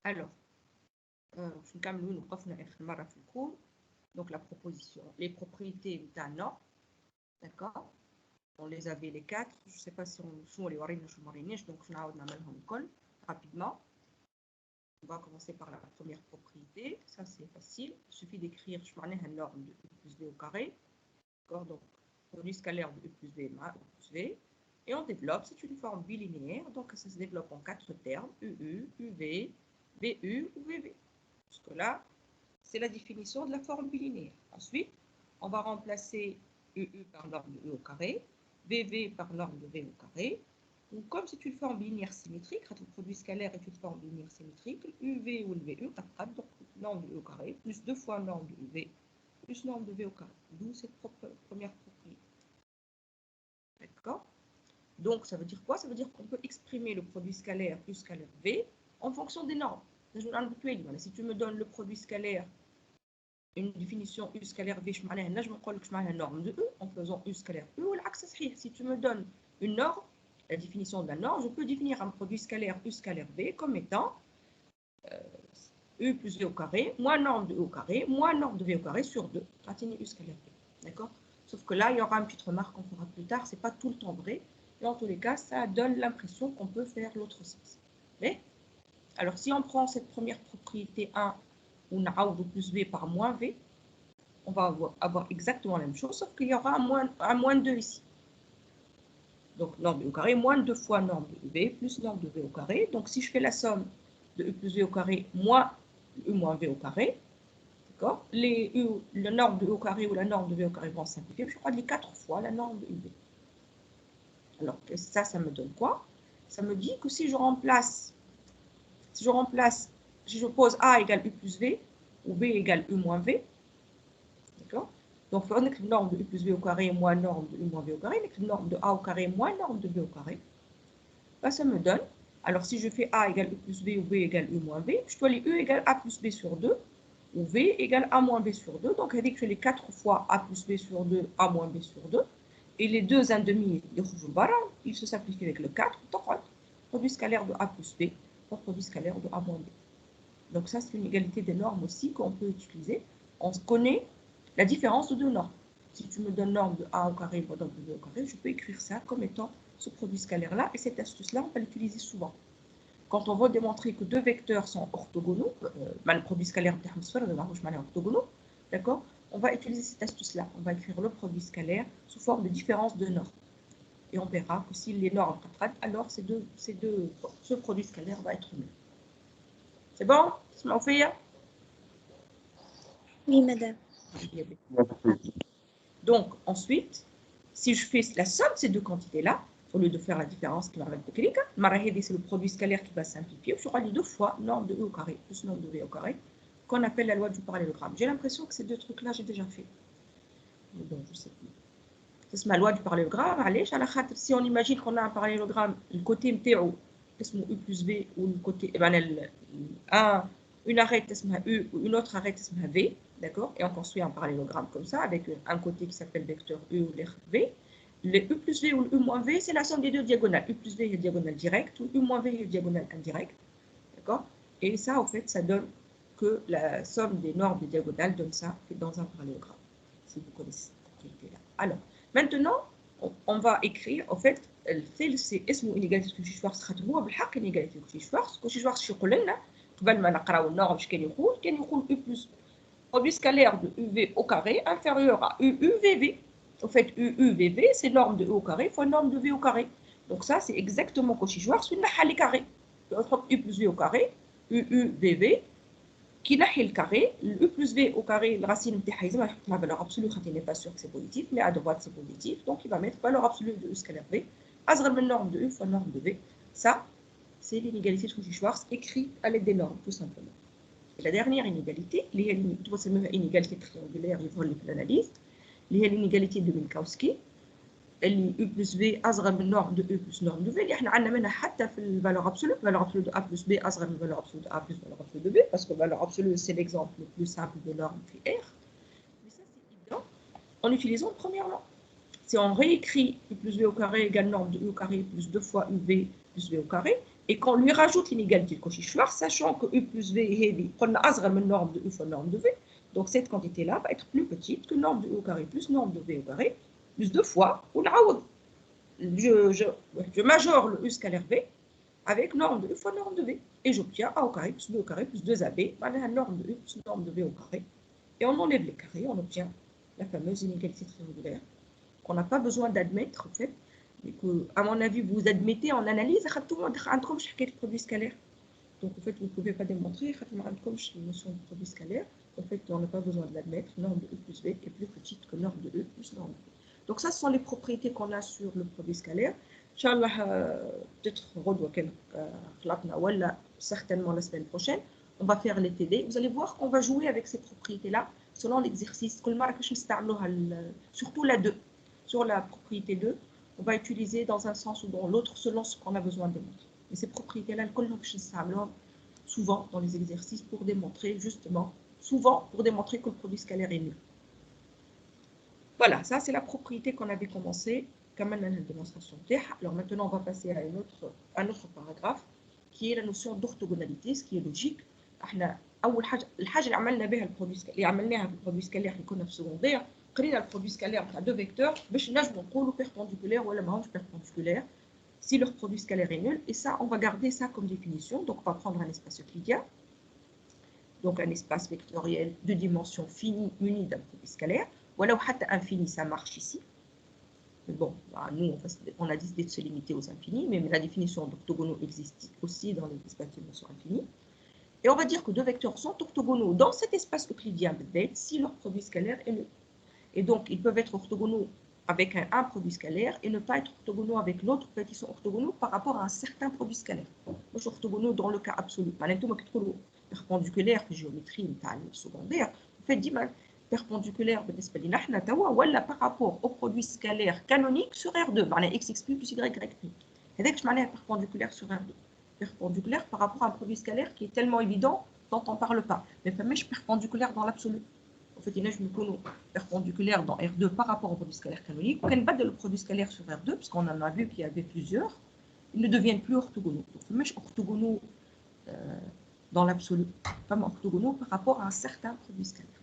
Alors, je vais vous donc la proposition, les propriétés d'un nom, d'accord? On les avait les quatre, je ne sais pas si on les voit, donc je vais rapidement. On va commencer par la première propriété, ça c'est facile, il suffit d'écrire une norme de U plus V au carré, d'accord? Donc, produit scalaire de U plus V ma U plus V, et on développe, c'est une forme bilinéaire, donc ça se développe en quatre termes, UU, UV, VU ou VV. Jusque là, c'est la définition de la forme bilinéaire. Ensuite, on va remplacer UU par norme de U au carré, VV par norme de V au carré. Donc, comme c'est une forme binaire symétrique, le produit scalaire est une forme binaire symétrique, UV ou le VU, donc norme de U au carré, plus 2 fois norme de UV, plus norme de V au carré. D'où cette première propriété. D'accord? Donc, ça veut dire quoi? Ça veut dire qu'on peut exprimer le produit scalaire plus scalaire V en fonction des normes. Si tu me donnes le produit scalaire, une définition U scalaire V, je me la norme de U en faisant U scalaire U ou l'axe. Si tu me donnes une norme, la définition de la norme, je peux définir un produit scalaire U scalaire V comme étant U plus V au carré, moins norme de U au carré, moins norme de V au carré sur 2, U scalaire V. D'accord? Sauf que là, il y aura une petite remarque qu'on fera plus tard, c'est pas tout le temps vrai. Et en tous les cas, ça donne l'impression qu'on peut faire l'autre sens. Mais, alors, si on prend cette première propriété 1, on a U plus V par moins V, on va avoir exactement la même chose, sauf qu'il y aura un moins 2 ici. Donc, norme de U au carré, moins 2 fois norme de V, plus norme de V au carré. Donc, si je fais la somme de U plus V au carré, moins U moins V au carré, d'accord, la norme de U au carré ou la norme de V au carré vont simplifier. Je crois les 4 fois la norme de UV. Alors, ça me donne quoi? Ça me dit que si je pose A égale U plus V, ou B égale U moins V, d'accord? Donc, on a une norme de U plus V au carré moins norme de U moins V au carré, une norme de A au carré moins norme de B au carré. Bah, ça me donne, alors si je fais A égale U plus V ou B égale U moins V, je dois les U égale A plus B sur 2, ou V égale A moins B sur 2. Donc, je fais les 4 fois A plus B sur 2, A moins B sur 2. Et les deux 1,5, ils se simplifient avec le 4. Donc, produit scalaire de A plus B pour produit scalaire de A moins B. Donc, ça, c'est une égalité des normes aussi qu'on peut utiliser. On connaît la différence de deux normes. Si tu me donnes norme de A au carré ou norme de B au carré, je peux écrire ça comme étant ce produit scalaire-là. Et cette astuce-là, on va l'utiliser souvent. Quand on veut démontrer que deux vecteurs sont orthogonaux, le produit scalaire orthogonaux, d'accord, on va utiliser cette astuce-là. On va écrire le produit scalaire sous forme de différence de normes. Et on verra que si les normes sont alors ce produit scalaire va être nul. C'est bon? Oui, madame. Donc, ensuite, si je fais la somme de ces deux quantités-là, au lieu de faire la différence qui m'arrête de cliquer, c'est le produit scalaire qui va simplifier. Je aura les deux fois norme de E au carré plus norme de V au carré, qu'on appelle la loi du parallélogramme. J'ai l'impression que ces deux trucs-là, j'ai déjà fait. Donc, je sais plus. C'est ma loi du parallélogramme. Allez, si on imagine qu'on a un parallélogramme, le côté MTO, c'est U plus V, ou le côté, une arête, c'est U, ou une autre arête, c'est V, d'accord? Et on construit un parallélogramme comme ça, avec un côté qui s'appelle vecteur U ou V. Le U plus V ou le U moins V, c'est la somme des deux diagonales. U plus V est diagonale directe, ou U moins V est diagonale indirecte, d'accord? Et ça, en fait, ça donne que la somme des normes des diagonales donne ça dans un parallélogramme, si vous connaissez cette propriété-là. Alors, maintenant, on va écrire, en fait, c'est اسمه inégalité de Cauchy-Schwarz خاطر بالحق inégalité de Cauchy-Schwarz. Cauchy-Schwarz شو يقول لنا قبل ما نقراو النورم اش كان يقول U plus produit scalaire de UV au carré inférieur à UUVV. En fait, UUVV, c'est norme de U au carré fois norme de V au carré. Donc ça, c'est exactement Cauchy-Schwarz, une carré. U plus V au carré, UUVV, qui نحي le carré, le U plus V au carré, la racine de la valeur absolue, il n'est pas sûr que c'est positif, mais à droite c'est positif, donc il va mettre valeur absolue de U scalaire V, asgr min norme de U fois norme de V. Ça, c'est l'inégalité de Cauchy-Schwarz écrite à l'aide des normes, tout simplement. Et la dernière inégalité, c'est une inégalité triangulaire, il faut l'analyse, l'inégalité de Minkowski, U plus V أصغر من norme de U plus norme de V اللي احنا عندنا منها حتى في الفالور absolue de A plus B أصغر من valeur absolue de A plus valeur absolue de B parce que valeur absolue c'est l'exemple le plus simple de norme في R. Mais ça c'est évident en utilisant premièrement. Si on réécrit U plus V au carré égale norme de U au carré plus 2 fois UV plus V au carré, Et qu'on lui rajoute l'inégalité de Cauchy-Schwarz, sachant que U plus V est on a une norme de U fois norme de V. Donc cette quantité-là va être plus petite que norme de U au carré plus norme de V au carré, plus 2 fois, ou je majore le U scalaire V avec norme de U fois norme de V. Et j'obtiens A au carré plus B au carré plus 2AB, la norme de U plus norme de V au carré. Et on enlève les carrés, on obtient la fameuse inégalité triangulaire qu'on n'a pas besoin d'admettre, en fait. Et que, à mon avis, vous admettez en analyse, tout le monde a un produit scalaire. Donc, en fait, vous ne pouvez pas démontrer la notion de produit scalaire. En fait, on n'a pas besoin de l'admettre. Norme de E plus V est plus petite que norme de E plus norme de V. Donc, ça, ce sont les propriétés qu'on a sur le produit scalaire. Inch'Allah, peut-être certainement la semaine prochaine, on va faire les TD. Vous allez voir qu'on va jouer avec ces propriétés-là selon l'exercice. Surtout la 2. Sur la propriété 2, on va utiliser dans un sens ou dans l'autre selon ce qu'on a besoin de démontrer. Et ces propriétés-là, souvent dans les exercices pour démontrer justement, que le produit scalaire est nul. Voilà, ça c'est la propriété qu'on avait commencé comme une démonstration. Alors maintenant, on va passer à un autre paragraphe qui est la notion d'orthogonalité, ce qui est logique. الحاجه اللي عملنا بها البرودوي سكالير اللي كنا في سكوندير قرينا البرودوي سكالير تاع دو فيكتور باش نجموا نقولوا بيربونديكولير ولا ماهمش بيربونديكولير si leur produit scalaire est nul. Et ça, on va garder ça comme définition. Donc, on va prendre un espace euclidien, donc un espace vectoriel de dimension finie muni d'un produit scalaire. Voilà, infini, ça marche ici. Mais bon, nous, on a décidé de se limiter aux infinis, mais la définition d'orthogonaux existe aussi dans les espaces de dimension infinie. Et on va dire que deux vecteurs sont orthogonaux dans cet espace euclidien si leur produit scalaire est nul. Et donc, ils peuvent être orthogonaux avec un produit scalaire et ne pas être orthogonaux avec l'autre, peut-être qu'ils sont orthogonaux par rapport à un certain produit scalaire. Moi, je suis orthogonaux dans le cas absolu. Maintenant, perpendiculaire en géométrie secondaire, en fait, dit perpendiculaire par rapport au produit scalaire canonique sur R2, x plus y prime. Et dès que je m'enlève perpendiculaire sur R2, perpendiculaire par rapport à un produit scalaire qui est tellement évident dont on ne parle pas. Mais pas je perpendiculaire dans l'absolu. En fait, je me connais perpendiculaire dans R2 par rapport au produit scalaire canonique. Quand on bat le produit scalaire sur R2, parce qu'on en a vu qu'il y avait plusieurs, ils ne deviennent plus orthogonaux. Donc, je orthogonaux dans l'absolu, pas orthogonaux par rapport à un certain produit scalaire.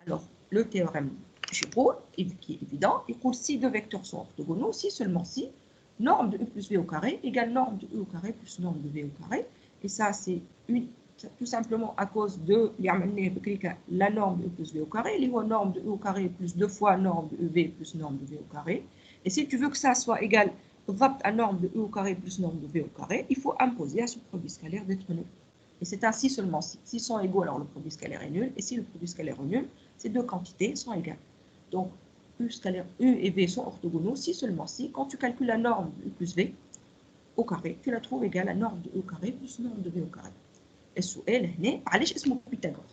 Alors, le théorème Chipot, qui est évident, il dit si deux vecteurs sont orthogonaux, si seulement si, norme de E plus V au carré égale norme de E au carré plus norme de V au carré. Et ça, c'est tout simplement à cause de la norme de E plus V au carré, les norme de E au carré plus 2 fois norme de EV plus norme de V au carré. Et si tu veux que ça soit égal à norme de E au carré plus norme de V au carré, il faut imposer à ce produit scalaire d'être nul. Et c'est ainsi seulement si. S'ils sont égaux, alors le produit scalaire est nul. Et si le produit scalaire est nul, ces deux quantités sont égales. Donc, U et V sont orthogonaux si seulement si, quand tu calcules la norme de U plus V au carré, tu la trouves égale à norme de E au carré plus norme de V au carré. السؤال هنا علاش اسمه بيتاغور؟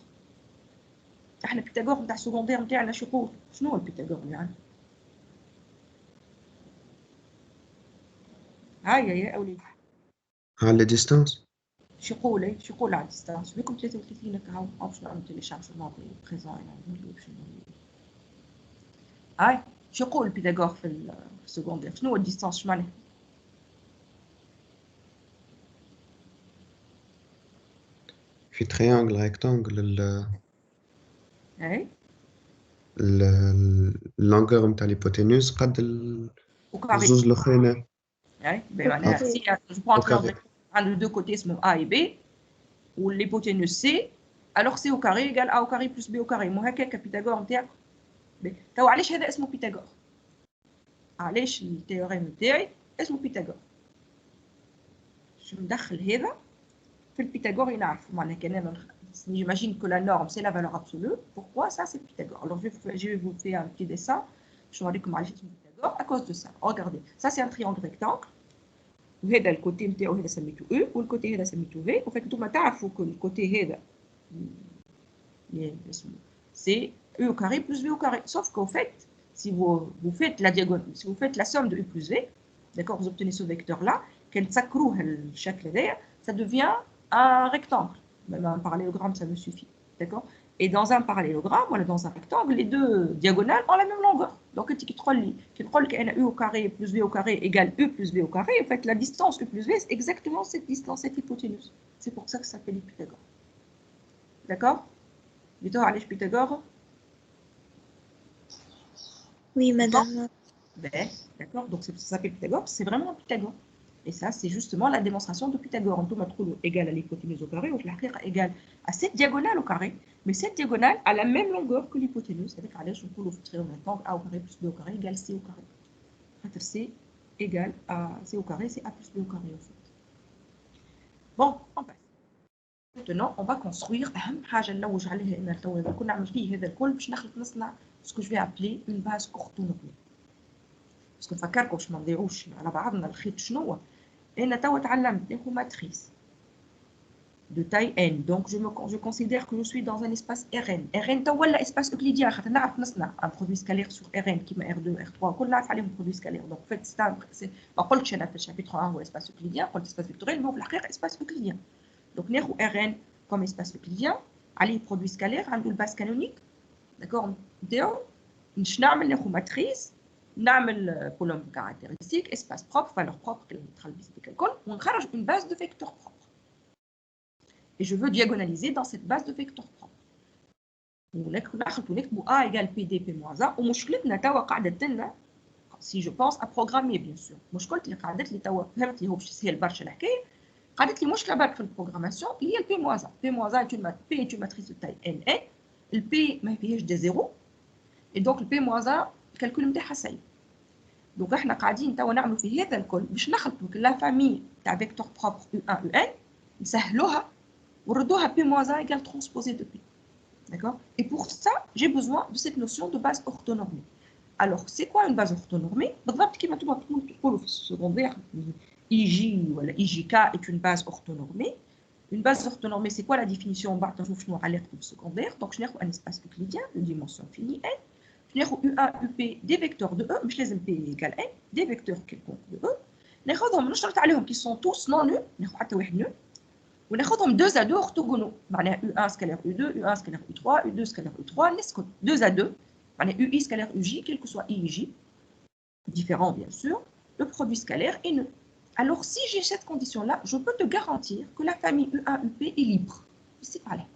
احنا بيتاغور نتاع السكوندير نتاعنا شو يقول؟ شنو هو البيتاغور يعني؟ هاي يا اولاد على ديستانس شو يقول شو يقول على الديستانس؟ بكم 33 هكا هاو باش نعمل تيليشارجمون بريزون هاي شو يقول بيتاغور في السكوندير؟ شنو هو الديستانس؟ شو معناه؟ في تريانجل ريكتانجل هاي اللونغور نتاع ليبوتينوس قد الزوز الاخرين. هاي بمعناها سي جو برون تريانجل عنده دو كوتي اسمه A et B و l'hypoténuse C alors C au carré égale A au carré plus B au carré. مو هكاك بيتاغور نتاعك. تو علاش هذا اسمه بيتاغور؟ علاش التيوريم نتاعي اسمه بيتاغور؟ شو ندخل هذا في البيتاغور ينعرف معناها كان انا j'imagine que la norme c'est la valeur absolue. Pourquoi ça c'est Pythagore? Alors je vais vous faire un petit dessin. Je vais vous dire علاش اسمه Pythagore à cause de ça. Regardez, ça c'est un triangle rectangle. وهذا الكوتي نتاعو هذا سميتو E والكوتي هذا سميتو V. En fait انتم تعرفوا que الكوتي هذا c'est E au carré plus V au carré. Sauf qu'au fait, si vous faites la diagonale, si vous faites la somme de U plus V, d'accord, vous obtenez ce vecteur-là, ça devient un rectangle. Même un parallélogramme, ça me suffit, d'accord. Et dans un parallélogramme, voilà, dans un rectangle, les deux diagonales ont la même longueur. Donc, qui contrôle U au carré plus V au carré égale U plus V au carré, en fait, la distance U plus V, c'est exactement cette distance, cette hypoténuse. C'est pour ça que ça s'appelle les Pythagore. D'accord? Pythagore? Oui, madame. Ben, d'accord, donc ça s'appelle Pythagore, c'est vraiment un Pythagore. Et ça, c'est justement la démonstration de Pythagore. On trouve égal à l'hypoténuse au carré, ou la égale à cette diagonale au carré, mais cette diagonale a la même longueur que l'hypoténuse. C'est-à-dire qu'à l'aise, on peut le rectangle A au carré plus B au carré égale C au carré. C égale à C au carré, c'est A plus B au carré en fait. Bon, on passe. Maintenant, on va construire ce que je vais appeler une base orthonormée. Parce que نفكركم باش ما نضيعوش على بعضنا الخيط شنو هو؟ انا توا تعلمت ناخذ ماتريس de taille n. Donc je considère que je suis dans un espace Rn. Rn توا ولا espace euclidien خاطر نعرف نصنع un produit scalaire sur Rn كيما R2 R3 كل نعرف عليهم produit scalaire. Donc en fait ما قلتش انا في الشابتر 1 هو espace euclidien قلت espace vectoriel mais في الحقيقه espace euclidien. Donc ناخذ Rn comme espace euclidien عليه produit scalaire عنده الباس canonique. D'accord نتاعو باش نعمل ناخذ ماتريس نعمل colonne caractéristique, espace propre, valeur propre, on charge une base de vecteurs propres. Et je veux diagonaliser dans cette base de vecteurs propres. A égale PD P moins A, si je pense à programmer bien sûr. La programmation, il y a le P moins A. P moins A est une matrice de taille NA. Le P est de 0. Et donc le P moins A, le calcul est simple. Donc, احنا قاعدين توا نعملوا في هذا الكل باش نخلطوا لا فامي تاع فيكتور بروبر U1 UN نسهلوها ونردوها P moins 1 égale transposée de P. D'accord? Et pour ça, j'ai besoin de cette notion de base orthonormée. Alors, c'est quoi une base orthonormée? بالضبط كيما نتوما تقولوا في السكوندير IJ ولا IJK est une base orthonormée. Une base orthonormée, c'est quoi la définition? On va نشوف شنو عليه في السكوندير. Donc, je n'ai un espace euclidien de dimension finie n. Je n'ai U1, UP, des vecteurs de E, mais je les aime P égale N, des vecteurs quelconques de E. ناخذهم نشرط عليهم qui sont tous non nuls, ناخذ حتى واحد nul. وناخذهم 2 à 2 orthogonaux. معناها U1 scalaire U2, U1 scalaire U3, U2 scalaire U3, نسكت 2 à 2. معناها UI scalaire UJ, quel que soit IJ, différent bien sûr, le produit scalaire est nul. Alors si j'ai cette condition-là, je peux te garantir que la famille U1, UP est libre. C'est pas là.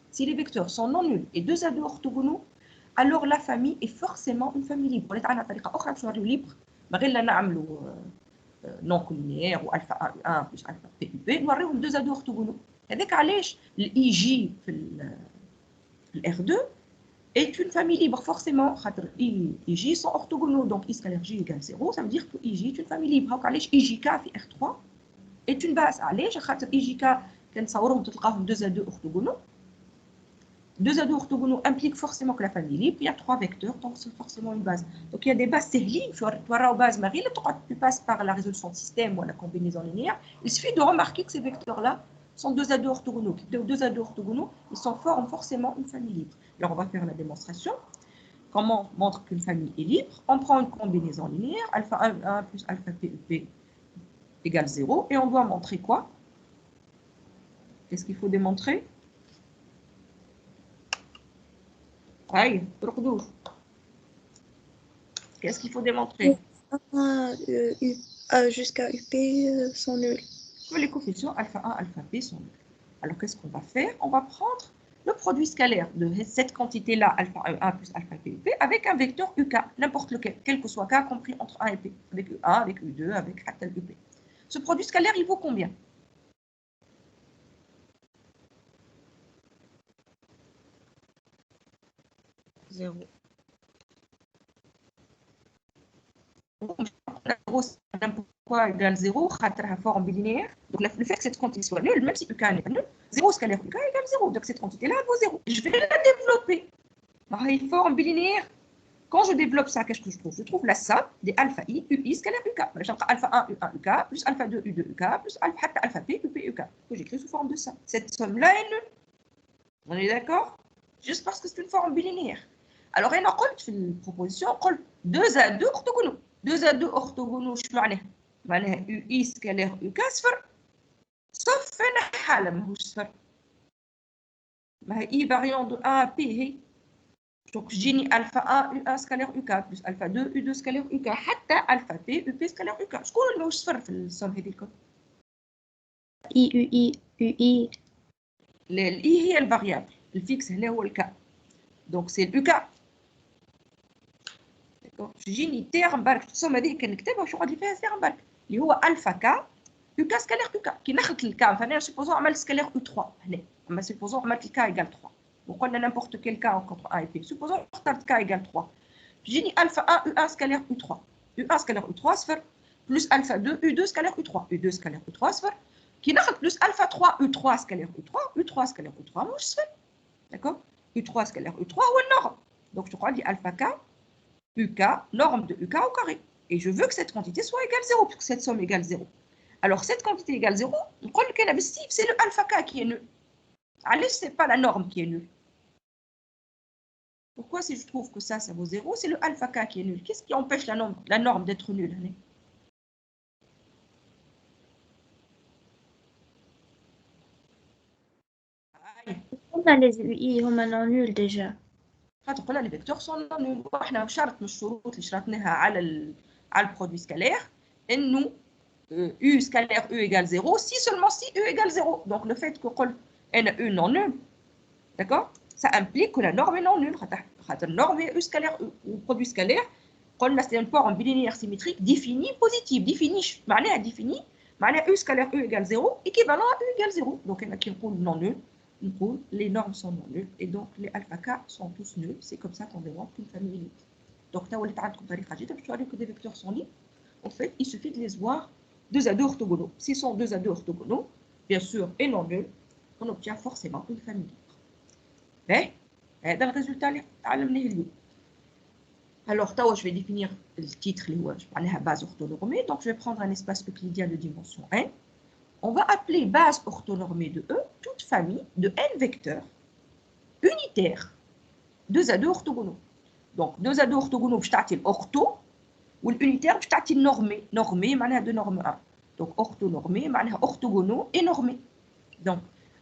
Si les vecteurs sont non nuls et 2 à 2 orthogonaux, alors la famille est forcément une famille libre. ولات عندنا طريقه اخرى باش نوريو libre ما غير لا نعملوا نون كولينيير والفا A1 بلس الفا بي بي نوريوهم 2 à 2 orthogonaux. هذاك علاش الاي جي في الار 2 est une famille libre forcément خاطر اي جي sont orthogonaux donc i scalaire j égale 0 ça veut dire que i j est une famille libre. هاك علاش اي جي كا في ار 3 est une base. علاش خاطر اي جي كا كنصورهم تلقاهم 2 à 2 orthogonaux. 2 à 2 orthogonaux impliquent forcément que la famille est libre. Il y a 3 vecteurs, donc c'est forcément une base. Donc il y a des bases sehli, tu auras base marie, tu passes par la résolution de système ou la combinaison linéaire. Il suffit de remarquer que ces vecteurs-là sont 2 à 2 orthogonaux. 2 à 2 orthogonaux, ils forment forcément une famille libre. Alors on va faire la démonstration. Comment on montre qu'une famille est libre? On prend une combinaison linéaire, alpha 1 plus alpha PUP égale 0. Et on doit montrer quoi? Qu'est-ce qu'il faut démontrer? Aïe, qu'est-ce qu'il faut démontrer? Jusqu'à UP sont nuls. Que les coefficients alpha 1, alpha p sont nuls. Alors qu'est-ce qu'on va faire? On va prendre le produit scalaire de cette quantité-là, alpha 1 plus alpha p, UP, avec un vecteur UK, n'importe lequel, quel que soit K compris entre 1 et P, avec U1, avec U2, avec UP. Ce produit scalaire, il vaut combien? 0. Pourquoi égale 0? خاطرها forme bilinéaire. Donc le fait que cette quantité soit nulle, même si UK n'est pas nul, 0 scalaire UK égale 0. Donc cette quantité-là vaut 0. Je vais la développer. Une forme bilinéaire. Quand je développe ça, qu'est-ce que je trouve? Je trouve la somme des alpha i, ui scalaire UK. J'entends alpha 1, U1, UK, plus alpha 2, U2, UK, plus alpha p, UP, UK, que j'écris sous forme de ça. Cette somme-là est nulle. On est d'accord? Juste parce que c'est une forme bilinéaire. Alors, on a dit dans la proposition, 2 à 2 orthogonaux. 2 à 2 orthogonaux, je معناها UI scalaire UK صفر. sauf في حالة ماهوش صفر. I variant de 1 à P هي. Donc j'ai alpha 1 U1 scalaire UK plus alpha 2 U2 scalaire UK حتى alpha P UP scalaire UK. شكون اللي ماهوش صفر في السوم هذيك؟ UI. الاي هي الفاريابل، الفيكس هنا هو الكا. دونك سي اليو كا. داكور يجيني تيرم برك السوم هذيك كنكتبها وش غادي فيها تيرم برك اللي هو الفا كا يو كا سكالير يو كا. كي نخلط الكا فانا سيبوزون عملت سكالير او 3 هنا، اما سيبوزون عملت الكا ايكال 3 وقلنا نيمبورت كيل كا كونتر اي بي. سيبوزون اخترت كا ايكال 3 يجيني الفا 1 يو 1 سكالير او 3 يو 1 سكالير او 3 صفر بلس الفا 2 يو 2 سكالير او 3 يو 2 سكالير او 3 صفر كي ناخذ بلس الفا 3 يو 3 سكالير او 3 يو 3 سكالير او 3 مش صفر. D'accord? U3 scalaire U3 ou une norme. Donc je crois que alpha k, UK, norme de UK au carré. Et je veux que cette quantité soit égale 0, puisque cette somme égale 0. Alors cette quantité égale 0, on croit que c'est le alpha k qui est nul. Allez, ce n'est pas la norme qui est nulle. Pourquoi si je trouve que ça vaut 0, c'est le alpha k qui est nul? Qu'est-ce qui empêche la norme d'être nulle? Les UI هما non nuls déjà. خاطر قلنا لي فيكتور سون نول، وحنا شرط من الشروط اللي شرطناها على البرودوي سكالير انه U scalaire U égale 0 si seulement si U égale 0. Donc le fait que قلت انا U non nul, d'accord, ça implique que la norme est non nulle. خاطر norme est U scalaire U والبرودوي سكالير قلنا c'est une forme bilinéaire symétrique définie positive. définie معناها définie معناها U scalaire U égale 0 équivalent à U égale 0. Donc انا كي نقول non nul, les normes sont non nulles et donc les alpha k sont tous nuls. C'est comme ça qu'on démontre qu'une famille est libre. Donc, tu as vu que des vecteurs sont libres. En fait, il suffit de les voir 2 à 2 orthogonaux. S'ils sont 2 à 2 orthogonaux, bien sûr, et non nuls, on obtient forcément une famille libre. Mais, c'est le résultat. Alors, je vais définir le titre, je vais la base orthonormée. Donc, je vais prendre un espace euclidien de dimension n. On va appeler base orthonormée de E toute famille de n vecteurs unitaires 2 à 2 orthogonaux. Donc 2 à 2 orthogonaux باش تعطي l'ortho والunitaire باش تعطي normé. Normé معناها de norme 1. Donc orthonormé معناها orthogonaux et normé. Donc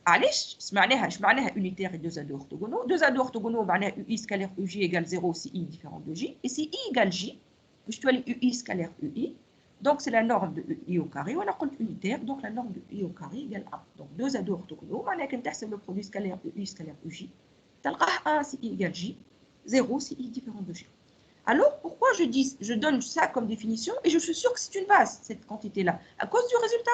علاش سمعناها اش معناها unitaire et 2 à 2 orthogonaux. 2 à 2 orthogonaux معناها UI scalaire UJ égale 0 si I différent de J, et si I égale J باش تولي UI scalaire UI. Donc, c'est la norme de I au carré. On a compte unitaire, donc la norme de I au carré égale 1. Donc, 2 à 2 orthogonaux. On a le produit scalaire de I scalaire de J. 1 si I égale J, 0 si I différent de J. Alors, pourquoi je donne ça comme définition et je suis sûr que c'est une base, cette quantité-là, à cause du résultat.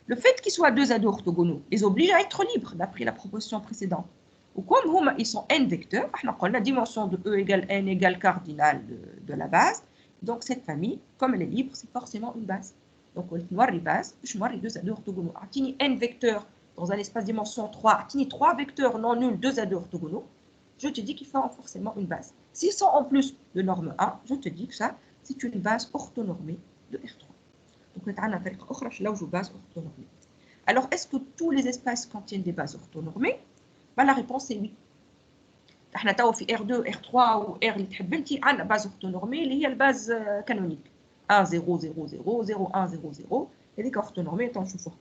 Le fait qu'ils soient 2 à 2 orthogonaux les oblige à être libres, d'après la proposition précédente. Ou comme ils sont n vecteurs, la dimension de E égale n égale cardinal de la base. Donc, cette famille, comme elle est libre, c'est forcément une base. Donc, on va une base, je vais 2 à 2 orthogonaux. Attini n vecteurs dans un espace dimension 3, attini 3 vecteurs non nuls 2 à 2 orthogonaux, je te dis qu'il faut forcément une base. S'ils sont en plus de norme 1, je te dis que ça, c'est une base orthonormée de R3. Donc, on a là où je base orthonormée. Alors, est-ce que tous les espaces contiennent des bases orthonormées? La réponse est oui. احنا تو في R2 R3 و R اللي تحب انت عندنا باز اورتونورمي اللي هي الباز كانونيك 1 0 0 0 0 1 0 0 هذيك اورتونورمي تنشوفوها.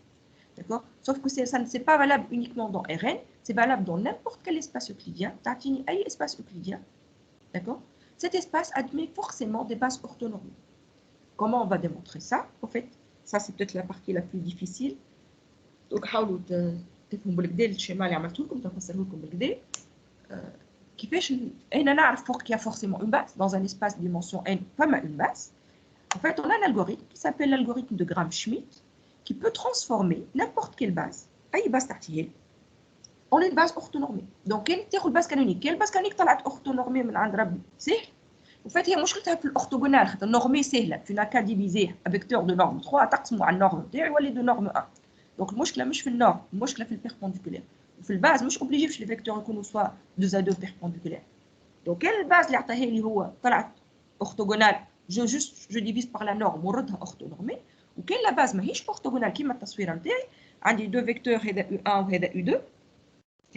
D'accord? Sauf que ça ne c'est pas valable uniquement dans Rn, c'est valable dans n'importe quel espace euclidien. تعطيني اي espace euclidien. D'accord? Cet espace admet forcément des bases orthonormées. Comment on va démontrer ça? En fait, ça c'est peut-être la partie la plus difficile. Donc حاولوا تفهموا بالكدا الشيما اللي عملته لكم تفسره لكم بالكدا. كيفاش هنا نعرف qu'il y a forcément une base dans un espace dimension n comme une base. En fait, on a un algorithme qui s'appelle l'algorithme de Gram-Schmidt qui peut transformer n'importe quelle base, أي base تعطيها en une base orthonormée. Donc كان تاخذ base canonique, quelle base canonique طلعت orthonormée من عند ربي سهل. En fait هي مشكلتها في الأورتوغونال خاطر النورمي سهلة، tu n'as qu'à diviser un vecteur de norme 3 تقسمه على النورم تاعي يولي de norme 1. Donc المشكلة مش في النورم، المشكلة في البيربونديكولير. في الباز مش اوبليجي باش لي فيكتور يكونوا سوا 2 à 2 بيربونديكولير. دونك كان الباز اللي عطاها لي هو طلعت اورتوغونال جو ديفيز بار لا نورم ونردها اورتونورمي، وكان لا باز ماهيش اورتوغونال كيما التصويره نتاعي عندي دو فيكتور هذا U1 وهذا U2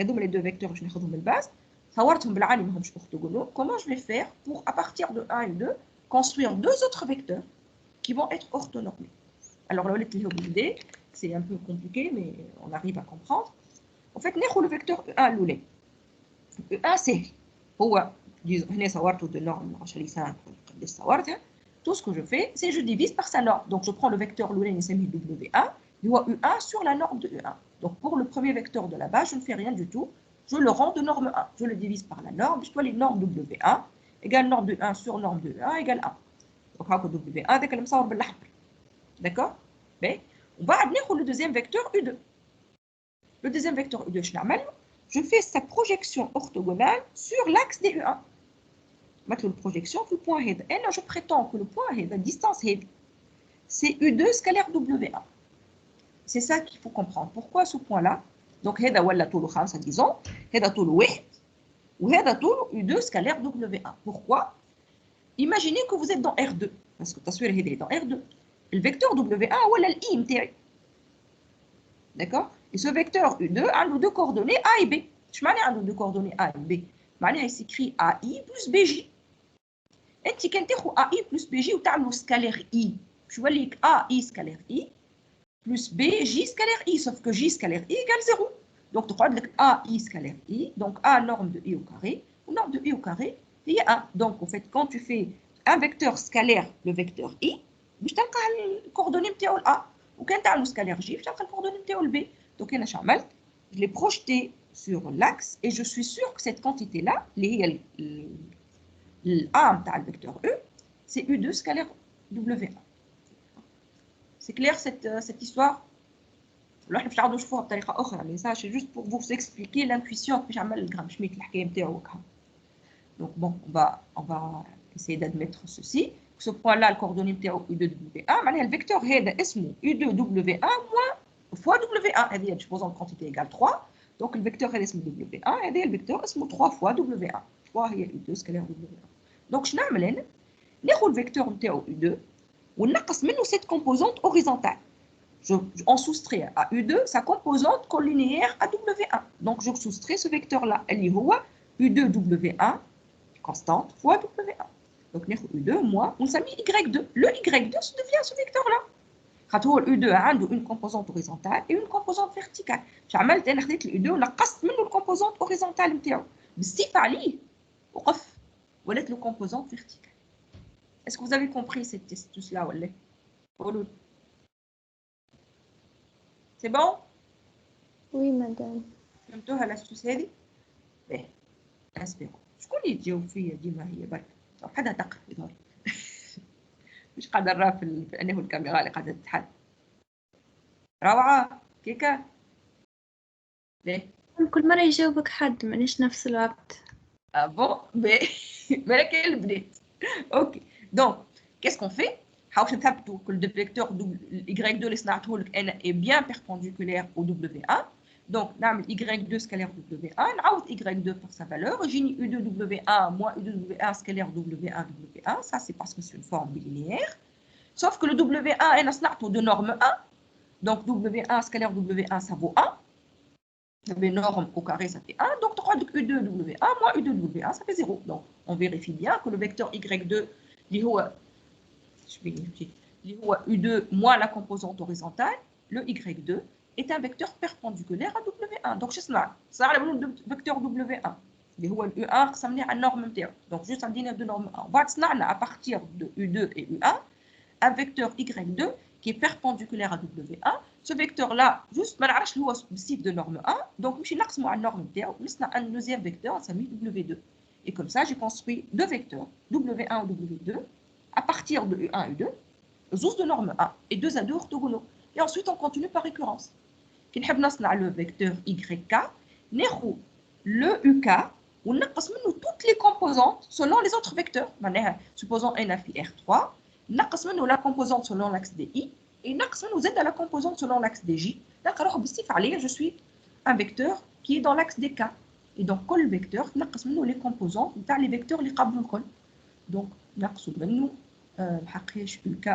هذوما لي دو فيكتور باش ناخذهم الباز صورتهم بالعالي ماهمش اورتوغونال. Comment je vais faire pour à partir de 1 et 2 construire deux autres vecteurs qui vont être orthonormés? Alors là l'idée c'est un peu compliqué mais on arrive à comprendre. En fait, ناخذ le vecteur E1 الأولاني. E1 سهل. هو هنا صورته de norme 10 سنة قداش صورتها. Tout ce que je fais, c'est je divise par sa norme. Donc je prends le vecteur الأولاني نسميه W1 اللي هو U1 sur la norme de U1. Donc pour le premier vecteur de la base, je ne fais rien du tout. Je le rends de norme 1. Je le divise par la norme. Je dois les normes W1 égale norme de 1 sur norme de 1 égale 1. Donc هاكا W1 هذاك اللي مصور بالأحمر. D'accord? Mais on va amener le deuxième vecteur U2. Le deuxième vecteur U2, je fais sa projection orthogonale sur l'axe des U1. Maintenant, la projection sur le point head. Et là, je prétends que le point head, la distance head, c'est U2 scalaire W1. C'est ça qu'il faut comprendre. Pourquoi ce point-là? Donc, head a walla tout le 5, disons, head a tout le 8, ou head a tout le U2 scalaire W1. Pourquoi? Imaginez que vous êtes dans R2, parce que ta suite est dans R2. Le vecteur W1, voilà l'I m'téré. D'accord? Et ce vecteur U2 a nos deux coordonnées A et B. Je m'en ai nos deux coordonnées A et B. Il s'écrit AI plus BJ. Et tu as AI plus BJ ou tu as le scalaire I. Je vois que AI scalaire I plus BJ scalaire I. Sauf que J scalaire I égale 0. Donc tu crois que AI scalaire I. Donc A norme de I au carré. Ou norme de I au carré, il y a 1. Donc en fait, quand tu fais un vecteur scalaire, le vecteur I, tu as le coordonnée de A. Ou quand tu as le scalaire J, tu as le coordonnée de B. Donc, je l'ai projeté sur l'axe et je suis sûr que cette quantité-là, l'A le vecteur E, c'est U2 scalaire W1. C'est clair cette histoire? Alors, je vais vous faire mais ça, c'est juste pour vous expliquer l'intuition que j'ai le gramme Schmitt. Donc, bon, on va essayer d'admettre ceci. Ce point-là, le coordonnée de U2W1, le vecteur est U2W1 moins fois W1, supposons que quantité égale 3, donc le vecteur est W1 et le vecteur est 3 fois W1. 3 est U2 scalaire W1. Donc, je vais le vecteur U2 et on a cette composante horizontale. On soustrait à U2 sa composante collinéaire à W1. Donc, je soustrais ce vecteur-là. Elle est U2W1 constante fois W1. Donc, U2 moins, on s'est mis Y2. Le Y2 devient ce vecteur-là. خاطر U2 عنده une composante horizontale et une composante verticale. عملت انا خديت U2 ونقصت منه الكومبوزونت هوريزونتال نتاعو بالصفه عليه وقف ولات له composante verticale. Est-ce que vous avez compris cette astuce là ولا قولوا؟ C'est bon? Oui, madame. فهمتوها الاستوس هذه؟ باهي اسبيرو. شكون اللي يجاوب فيا ديما هي برك؟ حدا دق في ظهري. مش قادر نرى في انه الكاميرا اللي قاعده تتحل. روعه كيكه. ليه؟ كل مرة يجاوبك حد مانيش نفس الوقت. بون بالك البنات. اوكي دونك qu'est-ce qu'on fait؟ حاولت نثبتوا كل دو فيكتور Y2 اللي صنعته لك انا est bien perpendiculaire au W1. Donc نعمل Y2 scalaire W1 نعوض Y2 pour sa valeur يجيني U2W1 moins U2W1 scalaire W1 W1. Ça c'est parce que c'est une forme bilinéaire. Sauf que le W1 انا صنعته de norme 1. Donc W1 scalaire W1 ça vaut 1. Les normes au carré ça fait 1. Donc tu crois que U2W1 moins U2W1 ça fait 0. Donc on vérifie bien que le vecteur Y2 اللي هو U2 moins la composante horizontale, le Y2 est un vecteur perpendiculaire à W1. Donc, je sais le vecteur W1. اللي هو U1 قسمناه على النورم نتاعو. Donc, juste عندنا deux normes 1. On va صنعنا à partir de U2 et U1 un vecteur Y2 qui est perpendiculaire à W1. Ce vecteur-là, juste ما نعرفش هو بالسيف de norme 1. Donc, نمشي نقسمو على النورم نتاعو ونصنع un deuxième vecteur نسميه W2. Et comme ça, j'ai construit deux vecteurs, W1 ou W2, à partir de U1 et U2, زوز de norme 1 et 2 à 2 orthogonaux. Et ensuite, on continue par récurrence. كي نحب نصنع le vecteur YK, ناخذ le UK ونقص منه toutes les composantes selon les autres vecteurs. معناها supposons n في R3, نقص منه la composante selon l'axe des I et نقص منه زاد la composante selon l'axe des J. Donc, نروح بالصفة عليه, je suis un vecteur qui est dans l'axe des K. Et donc, كل vecteur نقص منه les composantes نتاع les vecteurs اللي قبله الكل. Donc, نقص منه حقيش UK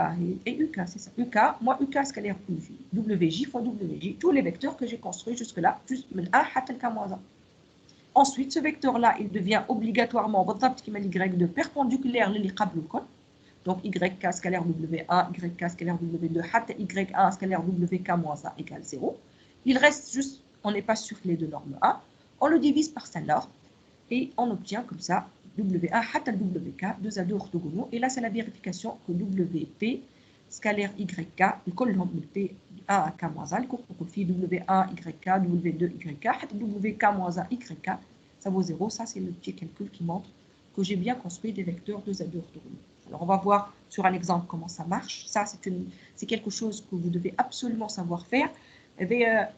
et UK, c'est ça. UK, moi UK scalaire WJ fois WJ, tous les vecteurs que j'ai construits jusque-là, juste من A حتى K moins 1. Ensuite, ce vecteur-là, il devient obligatoirement بالضبط كيما Y2 perpendiculaire للي قبله الكل. Donc, YK scalaire W1, YK scalaire W2, حتى YA scalaire WK moins 1 égale 0. Il reste juste on n'est pas sur les deux normes A, on le divise par sa norme et on obtient comme ça W1 حتى WK, 2 à 2 orthogonaux. Et là, c'est la vérification que WP scalaire YK, كلهم من P 1 à K moins 1, le cours pour W1 YK, W2 YK, WK moins 1 YK, ça vaut 0. Ça, c'est le petit calcul qui montre que j'ai bien construit des vecteurs 2 à 2 orthogonaux. Alors, on va voir sur un exemple comment ça marche. Ça, c'est quelque chose que vous devez absolument savoir faire. Et bien,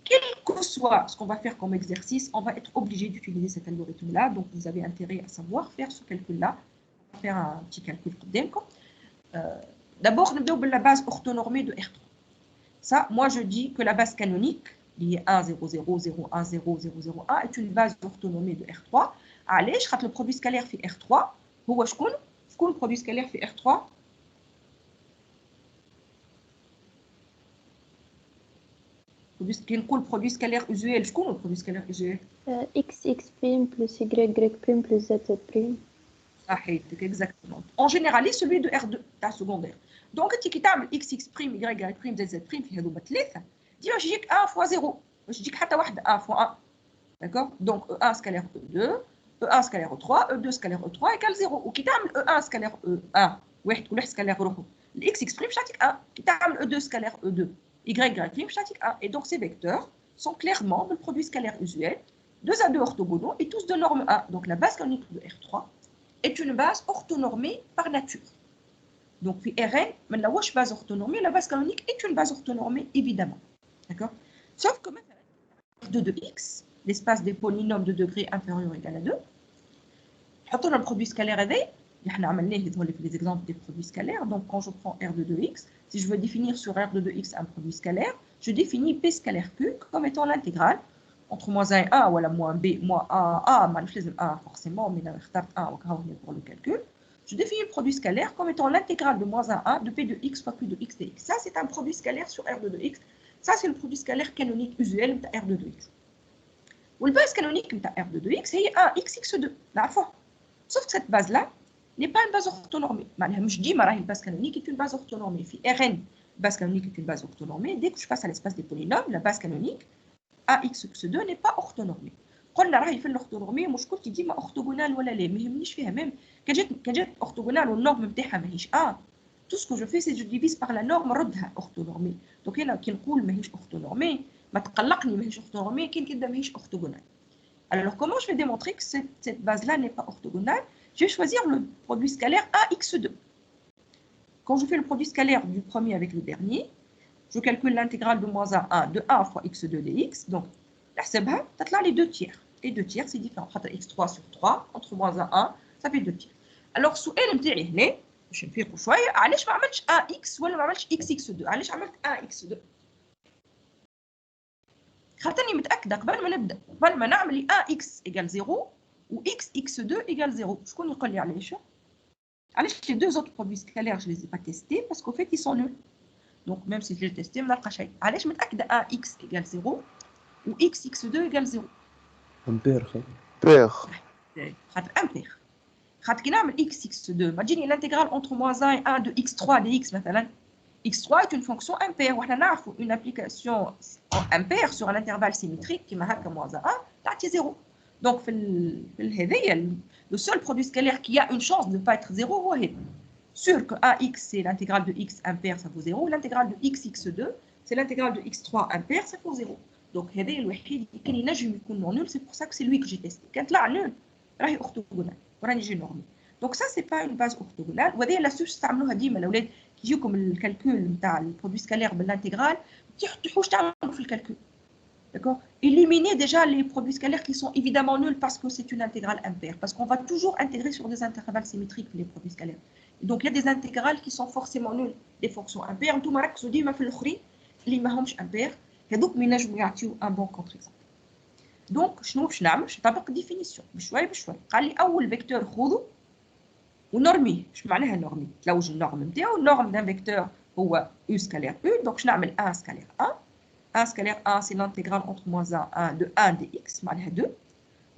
quel que soit ce qu'on va faire comme exercice, on va être obligé d'utiliser cet algorithme-là. Donc, vous avez intérêt à savoir faire ce calcul-là. On va faire un petit calcul. D'abord, nous avons la base orthonormée de R3. Ça, moi, je dis que la base canonique, liée 1, 0, 0, 0, 1, 0, 0, 0, 1, est une base orthonormée de R3. Allez, je rate le produit scalaire fait R3. هو شكون le produit scalaire fait R3. كي نقول produit scalaire usuel, شكون le produit scalaire usuel? x prime plus y prime plus z prime. صحيح, exactement. En général, celui de R2 تاع secondaire. Donc انت كي تعمل x prime y prime z prime في هذوما ثلاثه ديما باش يجيك 1 fois 0 باش يجيك حتى واحده 1 fois 1. D'accord? Donc E1 scalaire E2, E1 scalaire E3, E2 scalaire E3 égale 0. وكي تعمل E1 scalaire E1 واحد كل واحد scalaire روحه الx prime باش تعطيك 1. كي تعمل E2 scalaire E2 y prime باش تعطيك 1. Et donc ces vecteurs sont clairement le produit scalaire usuel 2 à 2 orthogonaux et tous de norme 1. Donc la base canonique de R3 est une base orthonormée par nature. Donc, puis Rn, mais la base orthonormée, la base canonique est une base orthonormée, évidemment. D'accord? Sauf que maintenant, R2 de x, l'espace des polynômes de degré inférieur ou égal à 2, on a un produit scalaire avec, on a les exemples des produits scalaires. Donc, quand je prends R2 de x, si je veux définir sur R2 de x un produit scalaire, je définis P scalaire Q comme étant l'intégrale entre moins 1 et 1, ou moins B, moins A, manifeste 1 forcément, mais on a 1 pour le calcul. Je définis le produit scalaire comme étant l'intégrale de moins 1 à 1 de P de x fois Q de x dx. Ça, c'est un produit scalaire sur R2 de x. Ça, c'est le produit scalaire canonique usuel de R2 de x. Ou le base canonique de R2 de x, c'est 1 x2. La fois. Sauf que cette base-là n'est pas une base orthonormée. Je dis que la base canonique est une base orthonormée. Rn, base canonique est une base orthonormée. Dès que je passe à l'espace des polynômes, la base canonique AX2 n'est pas orthonormée. قلنا راهي في الاورتونورمي مشكل كي ديما اورتوغونال ولا لا ما يهمنيش فيها ميم كان جات اورتوغونال والنورم نتاعها ماهيش تو سكو جو في سي جو ديفيز باغ لا نورم نردها اورتونورمي. دونك هنا كي نقول ماهيش اورتونورمي ما تقلقني ماهيش اورتونورمي كي نبدا ماهيش اورتوغونال. Alors comment je vais démontrer que cette base là n'est pas orthogonale? Je vais choisir le produit scalaire AX2. Quand je fais le produit scalaire du premier avec le dernier, je calcule l'intégrale de moins 1 à 1 de 1 fois x2 dx. Donc, نحسبها تطلع لي 2 tiers. Et 2 tiers, c'est différent. x3 sur 3, entre moins 1 et 1, ça fait 2 tiers. Alors, السؤال نتاعي هنا باش نفيقوا شويه علاش ما عملتش ax ولا ما عملتش xx2؟ علاش عملت ax2؟ خاطرني متاكده قبل ما نعمل لي ax égale 0 و xx2 égale 0. شكون يقول لي علاش؟ علاش les deux autres produits scalaires je les ai pas testés parce qu'au fait ils sont nuls. Donc même si je l'ai testé ما نلقى شيء. علاش متاكده ax égale 0 ou xx2 égale 0. امبير خاطر امبير. خاطر كي نعمل xx2 ما تجيني l'intégrale entre moins 1 et 1 de x3 dx مثلا. x3 est une fonction impaire. وحنا نعرفوا une application impaire sur un intervalle symétrique كيما هكا moins 1 تعطي 0. Donc في هذايا le seul produit scalaire qui a une chance de ne pas être 0 هو هذا. Sûr que ax c'est l'intégrale de x impair ça vaut 0, l'intégrale de xx2 c'est l'intégrale de x3 impair ça vaut 0. Donc هذا الوحيد اللي كان ينجم يكون nul, c'est pour ça que c'est lui que j'ai testé. كان طلع nul راهي orthogonal وراني جي نورمال. Donc ça c'est pas une base orthogonale. وهذه لاستوس تستعملوها ديما الاولاد كي يجيكم الكالكول نتاع البرودوي سكالير بالانتيغرال ما تحوش تعملوا في الكالكول. D'accord? Éliminer déjà les produits scalaires qui sont évidemment nuls parce que c'est une intégrale impaire. Parce qu'on va toujours intégrer sur des intervalles symétriques les produits scalaires. Et donc il y a des intégrales qui sont forcément nulles, des fonctions impaires. انتم ركزوا ديما في الاخرين اللي ماهمش impaires. هذوك ما ينجموا يعطيو ان بون كونتر اكزامبل. دونك شنو باش نعمل؟ باش نطبق ديفينيسيون بشويه بشويه. قال لي اول فيكتور خذوا ونورميه. اش معناها نورمي؟ تلوج النورم نتاعو. النورم دان فيكتور هو u scalaire u. دونك باش نعمل 1 scalaire 1. 1 scalaire 1 c'est l'intégrale entre moins 1 1 de 1 dx معناها 2.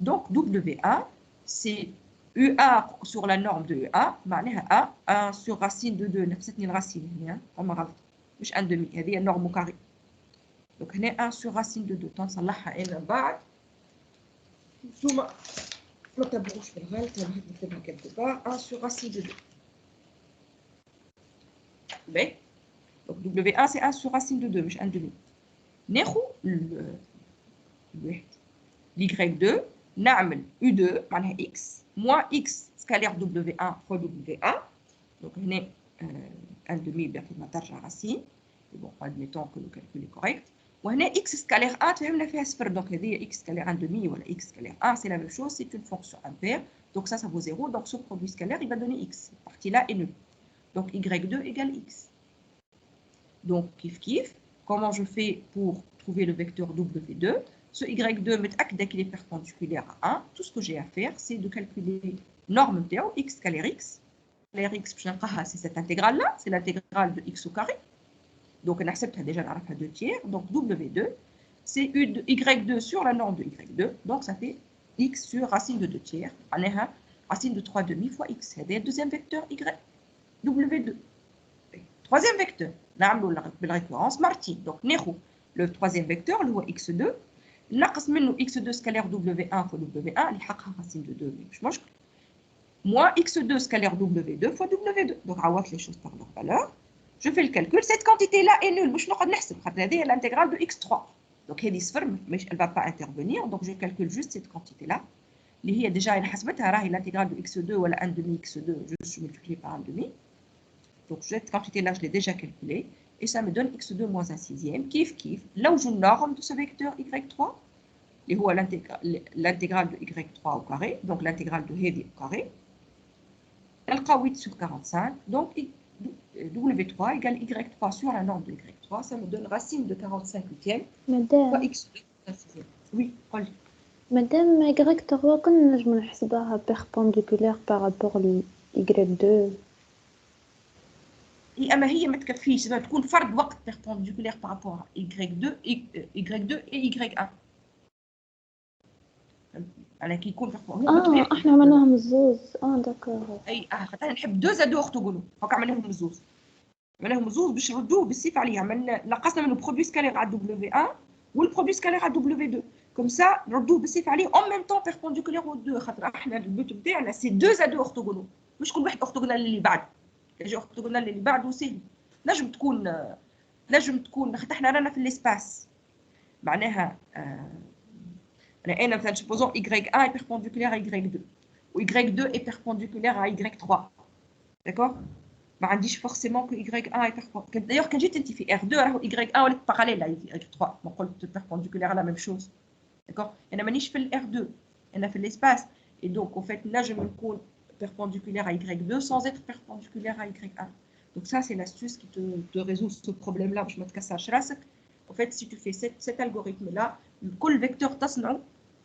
Donc w1 c'est u1 sur la norme de u1 معناها 1 sur racine de 2. نفستني الرacine هنا فما غلط مش 1 demi هذه النورم كاري. Donc, on a 1 sur racine de 2. Tant que ça l'a fait, on va ما تبعوش بالغلط هذه نكتبها quelque part 1 sur racine de 2. باهي donc W1 c'est 1 sur racine de 2 مش 1 demi. ناخذ l'Y2 نعمل U2 معناها X moins X scalaire W1 fois W1 donc هنا 1 demi باقي ما ترجع racine. Bon, admettons que le calcul est correct. وهنا x scalaire 1 تفهمنا فيها صفر donc هذه x scalaire 1 demi ولا x scalaire 1 c'est la même chose, c'est une fonction impaire donc ça vaut 0 donc ce produit scalaire il va donner x. Cette partie là est nulle donc y2 égale x. Donc kiff comment je fais pour trouver le vecteur w2? Ce y2 متأكدة qu'il est perpendiculaire à 1. Tout ce que j'ai à faire c'est de calculer norme نتاعو x scalaire x. Scalaire x باش نلقاها c'est cette intégrale là, c'est l'intégrale de x au carré. Donc, on accepte déjà la 2 tiers. Donc, W2, c'est Y2 sur la norme de Y2. Donc, ça fait X sur racine de 2 tiers. On a racine de 3 demi fois X. C'est le deuxième vecteur Y. W2. Troisième vecteur. On a la récurrence Martin. Donc, le troisième vecteur, le X2. نقص X2 scalaire W1 fois W1. اللي حقها racine de 2. مش مشكل. Moins X2 scalaire W2 fois W2. Donc, عوض les choses par leur valeur. Je fais le calcul, cette quantité-là est nulle. Je ne vais pas l'intégrale de x3. Donc, elle ne va pas intervenir. Donc, je calcule juste cette quantité-là. Qui est déjà l'intégrale de x2 ou 1 demi x2, juste multiplié par 1 demi. Donc, cette quantité-là, je l'ai déjà calculée. Et ça me donne x2 moins 1 sixième. Kiff. Là où je norme de ce vecteur y3, qui est l'intégrale de y3 au carré, donc l'intégrale de heavy au carré, elle est 8 sur 45. Donc, W3 égale Y3 sur la norme de Y3, ça me donne racine de 45/8 fois X2. Oui, قولي. Madame Y3 كنا نجمو نحسبها perpendiculaire par rapport ل Y2. أما هي ما تكفيش تكون فرد وقت perpendiculaire par rapport à Y2 et Y1. على كي يكون احنا عملناهم الزوز داكور اي خاطر نحب دو زادو اورتوغونال هكا عملناهم الزوز باش نردوه بالسيف عليه عملنا نقصنا منه برودوي سكالير على W1 والبرودوي سكالير على W2 كوم سا نردوه بالسيف عليه اون ميم طون بيربونديكولير او دو خاطر احنا البوت بتاعنا سي دو زادو اورتوغونال مش كل واحد اورتوغونال اللي بعد يجي اورتوغونال اللي بعده سهل نجم تكون خاطر احنا رانا في الاسباس معناها أنا مثلا supposons Y1 est perpendiculaire à Y2 ou Y2 est perpendiculaire à Y3. D'accord? ما عنديش forcément que Y1 est perpendiculaire. D'ailleurs, quand j'ai identifié R2, alors Y1 est parallèle à Y3. ما قلت perpendiculaire à la même chose. D'accord? أنا مانيش في ال R2. أنا في l'espace. Et donc, en fait, نجم نكون perpendiculaire à Y2 sans être perpendiculaire à Y1. Donc ça, c'est l'astuce qui te résout ce problème-là. باش ما تكسرش راسك. En fait, si tu fais cet algorithme-là, le vecteur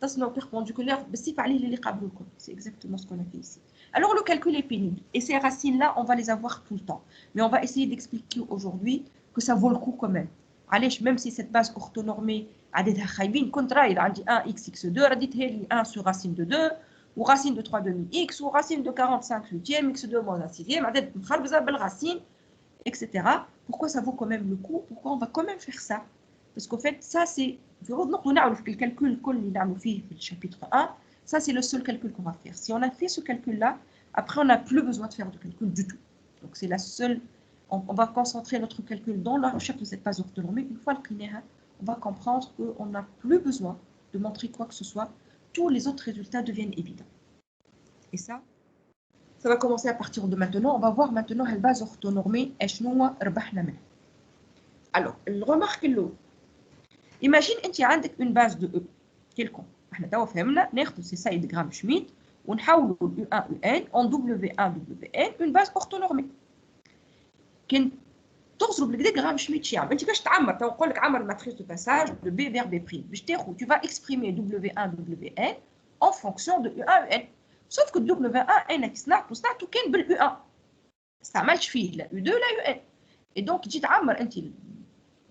تصنع perpendiculaire بالصفة عليه اللي قبله الكل. C'est exactement ce qu'on a fait ici. Alors le calcul est pénible et ces racines-là, on va les avoir tout le temps. Mais on va essayer d'expliquer aujourd'hui que ça vaut le coup quand même. علاش même si cette base orthonormée عددها خايبين كنت رايد عندي 1 x2 رديتها لي 1 sur racine de 2 ou racine de 3 demi x ou racine de 45/8 x2 moins 1 sixième عدد مخربزة بالرacine etc. Pourquoi ça vaut quand même le coup? Pourquoi on va quand même faire ça? Parce qu'en fait, ça c'est le calcul اللي نعملوا فيه في chapitre 1, ça c'est le seul calcul qu'on va faire. Si on a fait ce calcul-là, après on n'a plus besoin de faire de calcul du tout. Donc c'est la seule, on va concentrer notre calcul dans la recherche de cette base orthonormée. Une fois le primaire, on va comprendre qu'on n'a plus besoin de montrer quoi que ce soit. Tous les autres résultats deviennent évidents. Et ça va commencer à partir de maintenant. On va voir maintenant la base orthonormée. Alors, remarque l'eau. Imagine انت عندك une base de E quelconque. احنا توا فهمنا ناخذ سي سايد جرام شميت ونحولوا ال U1 UN en W1 WN une base orthonormée. كان تغزروا بالكدا جرام شميت شي يعمل انت باش تعمر توا نقول لك عمر الماتريس دو باساج de B vers B'. باش تاخذ tu vas exprimer W1 WN en fonction de U1 UN. sauf que W1 انك صنعته كان بال U1. ما استعملتش فيه لا U2 لا UN. et donc تجي تعمر انت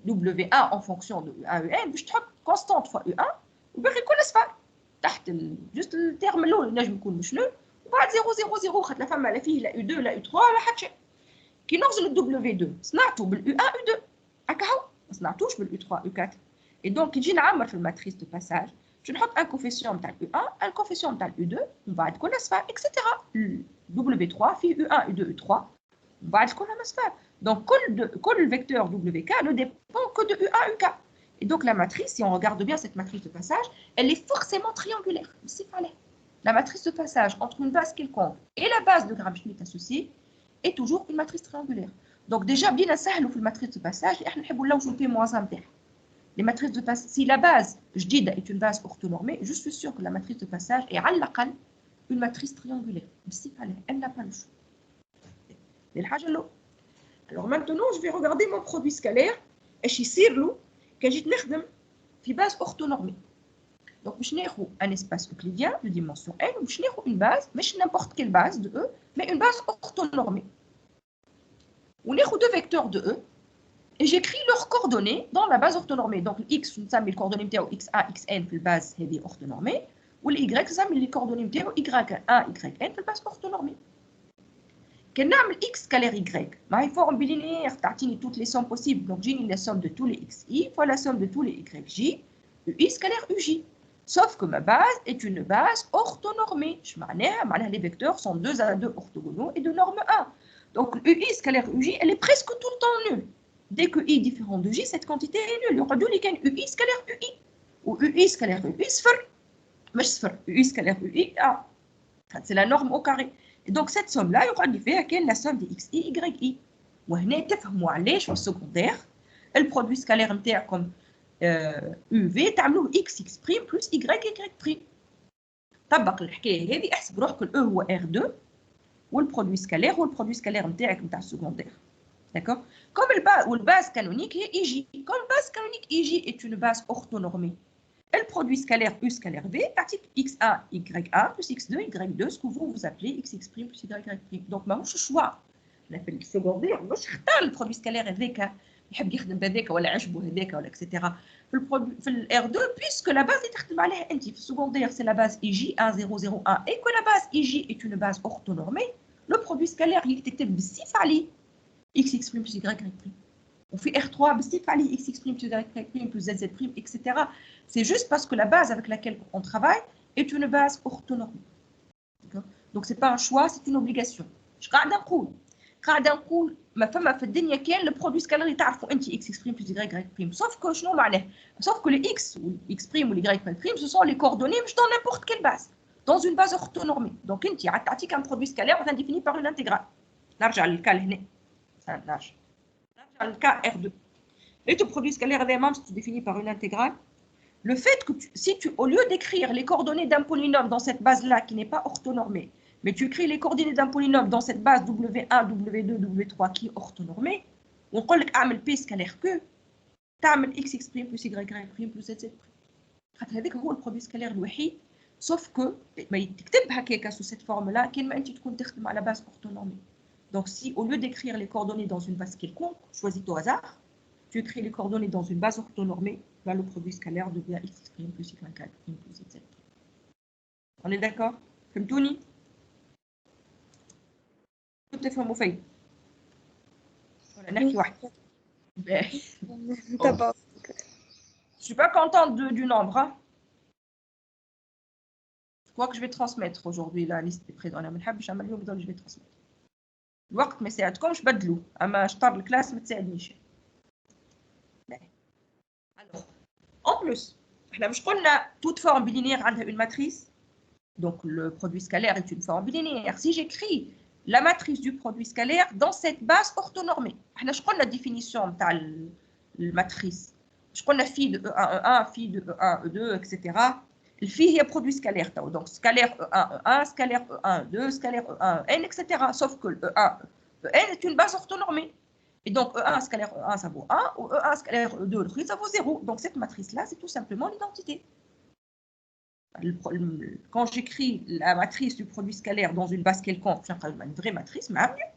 W1 en fonction de U1 UN باش تحط constante fois U1 وباقي كل صفار تحت جوست التيرم الاول نجم يكون مش نول وبعد 0 0 0 خاطر لا فما لا فيه لا U2 لا U3 لا حتى شيء. كي نغزل W2 صنعته بال U1 U2 هكا هو ما صنعتوش بال U3 U4 Et donc, il y a une matrice de passage. Je vais mettre un coefficient de U1, un coefficient de U2, on va être etc. W3 fait U1, U2, U3, on va être donc, le vecteur WK ne dépend que de U1, UK. Et donc, la matrice, si on regarde bien cette matrice de passage, elle est forcément triangulaire. La matrice de passage entre une base quelconque et la base de Gram-Schmidt associée est toujours une matrice triangulaire. Donc, déjà, bien à ça, la matrice de passage, et on va jouer moins simple. Les matrices de passage, si la base jdida est une base orthonormée, je suis sûr que la matrice de passage est à l'aqal une matrice triangulaire. Elle n'a pas le choix. Alors maintenant, je vais regarder mon produit scalaire et je vais que j'ai une base orthonormée. Donc, je vais un espace euclidien de dimension n, ou je vais une base, mais n'importe quelle base de E, mais une base orthonormée. On a deux vecteurs de E. Et j'écris leurs coordonnées dans la base orthonormée. Donc, x, ça met les coordonnées de xa, xn, pour la base orthonormée. Ou les y, ça met les coordonnées de y1, yn, pour la base orthonormée. Quand on a x scalaire y, il faut en bilinéaire, toutes les sommes possibles. Donc, j'ai la somme de tous les xi fois la somme de tous les yj, ui scalaire uj. Sauf que ma base est une base orthonormée. Les vecteurs sont 2 à 2 orthogonaux et de norme 1. Donc, ui scalaire uj, elle est presque tout le temps nulle. Dès que i est différent de j, cette quantité est nulle. Il y aura deux lignes ui scalaire ui. Ou ui scalaire ui sfr. Mais sfr. Ui scalaire ui a. C'est la norme au carré. Et donc, cette somme-là, il y aura la somme des xi, yi. Ou هنا تفهموا علاش في السكوندير البرودوي سكالير نتاعكم UV تعملوه x prime plus y prime. طبق الحكايه هذه احسب روحك ال E هو R2 والبرودوي سكالير هو البرودوي سكالير نتاعك نتاع السكوندير. D'accord? Comme la base canonique est IJ. Comme la base canonique IJ est une base orthonormée, elle produit scalaire U scalaire V, article X1, Y1 plus X2, Y2, ce que vous appelez XX prime plus YY prime. Donc, ما مش choix. On appelle le secondaire, مش اختار البرودوي سكالير هذاك يحب يخدم بهذاك ولا عجبه هذاك ولا اكسترا. في ال R2 puisque la base اللي تخدم عليها انت في السكوندير c'est la base IJ 1001 et que la base IJ est une base orthonormée, le produit scalaire il تكتب بالصفه عليه XX prime plus YY prime. On fait R3, XX prime plus YY prime plus ZZ prime, etc. C'est juste parce que la base avec laquelle on travaille est une base orthonormée. Donc, ce n'est pas un choix, c'est une obligation. Je قاعدة نقول ما فما في الدنيا كان البرودوي سكالير اللي تعرفوا انت XX prime plus YY prime. Sauf que شنو معناه؟ Sauf que les X ou X prime ou les Y prime, ce sont les coordonnées مش dans n'importe quelle base. Dans une base orthonormée. Donc, انت تعطيك un produit scalaire défini par une intégrale. نرجع للكا هنا. Le cas R2. Et tu produis scalaire des membres, tu définis par une intégrale. Le fait que au lieu d'écrire les coordonnées d'un polynôme dans cette base-là qui n'est pas orthonormée, mais tu écris les coordonnées d'un polynôme dans cette base W1, W2, W3 qui est orthonormée, on peut dire P scalaire que tu as XX prime plus YY prime plus ZZ prime. C'est le produit scalaire الوحيد, sauf que ما يتكتب هكاك sous cette forme-là كلمة أنت تكون تخدم على base orthonormée. Donc, si au lieu d'écrire les coordonnées dans une base quelconque, choisis au hasard, tu écris les coordonnées dans une base orthonormée, là, le produit scalaire devient x prime plus y prime plus z. On est d'accord? فهمتوني؟ تفهموا فين؟ ولا نحكي واحد؟ Je suis pas contente du nombre. Hein? Je crois que je vais transmettre aujourd'hui la liste des présents. Je vais transmettre. الوقت ما يساعدكمش بدلوا اما شطر الكلاس ما تساعدنيش. Alors, en plus, احنا مش قلنا toute forme bilinéaire عندها une matrice. Donc le produit scalaire est une forme bilinéaire. Si j'écris la matrice du produit scalaire dans cette base orthonormée, احنا شو قلنا définition نتاع الماتريس؟ شو قلنا phi de E1 E1 phi de E1 E2 etc. Le phi est produit scalaire, donc scalaire E1 E1, scalaire E1 E2, scalaire E1 N, etc. Sauf que le E1 En est une base orthonormée. Et donc E1 scalaire E1 ça vaut 1 ou E1 scalaire E2 ça vaut 0. Donc cette matrice-là, c'est tout simplement l'identité. Quand j'écris la matrice du produit scalaire dans une base quelconque, j'ai une vraie matrice, mais mieux.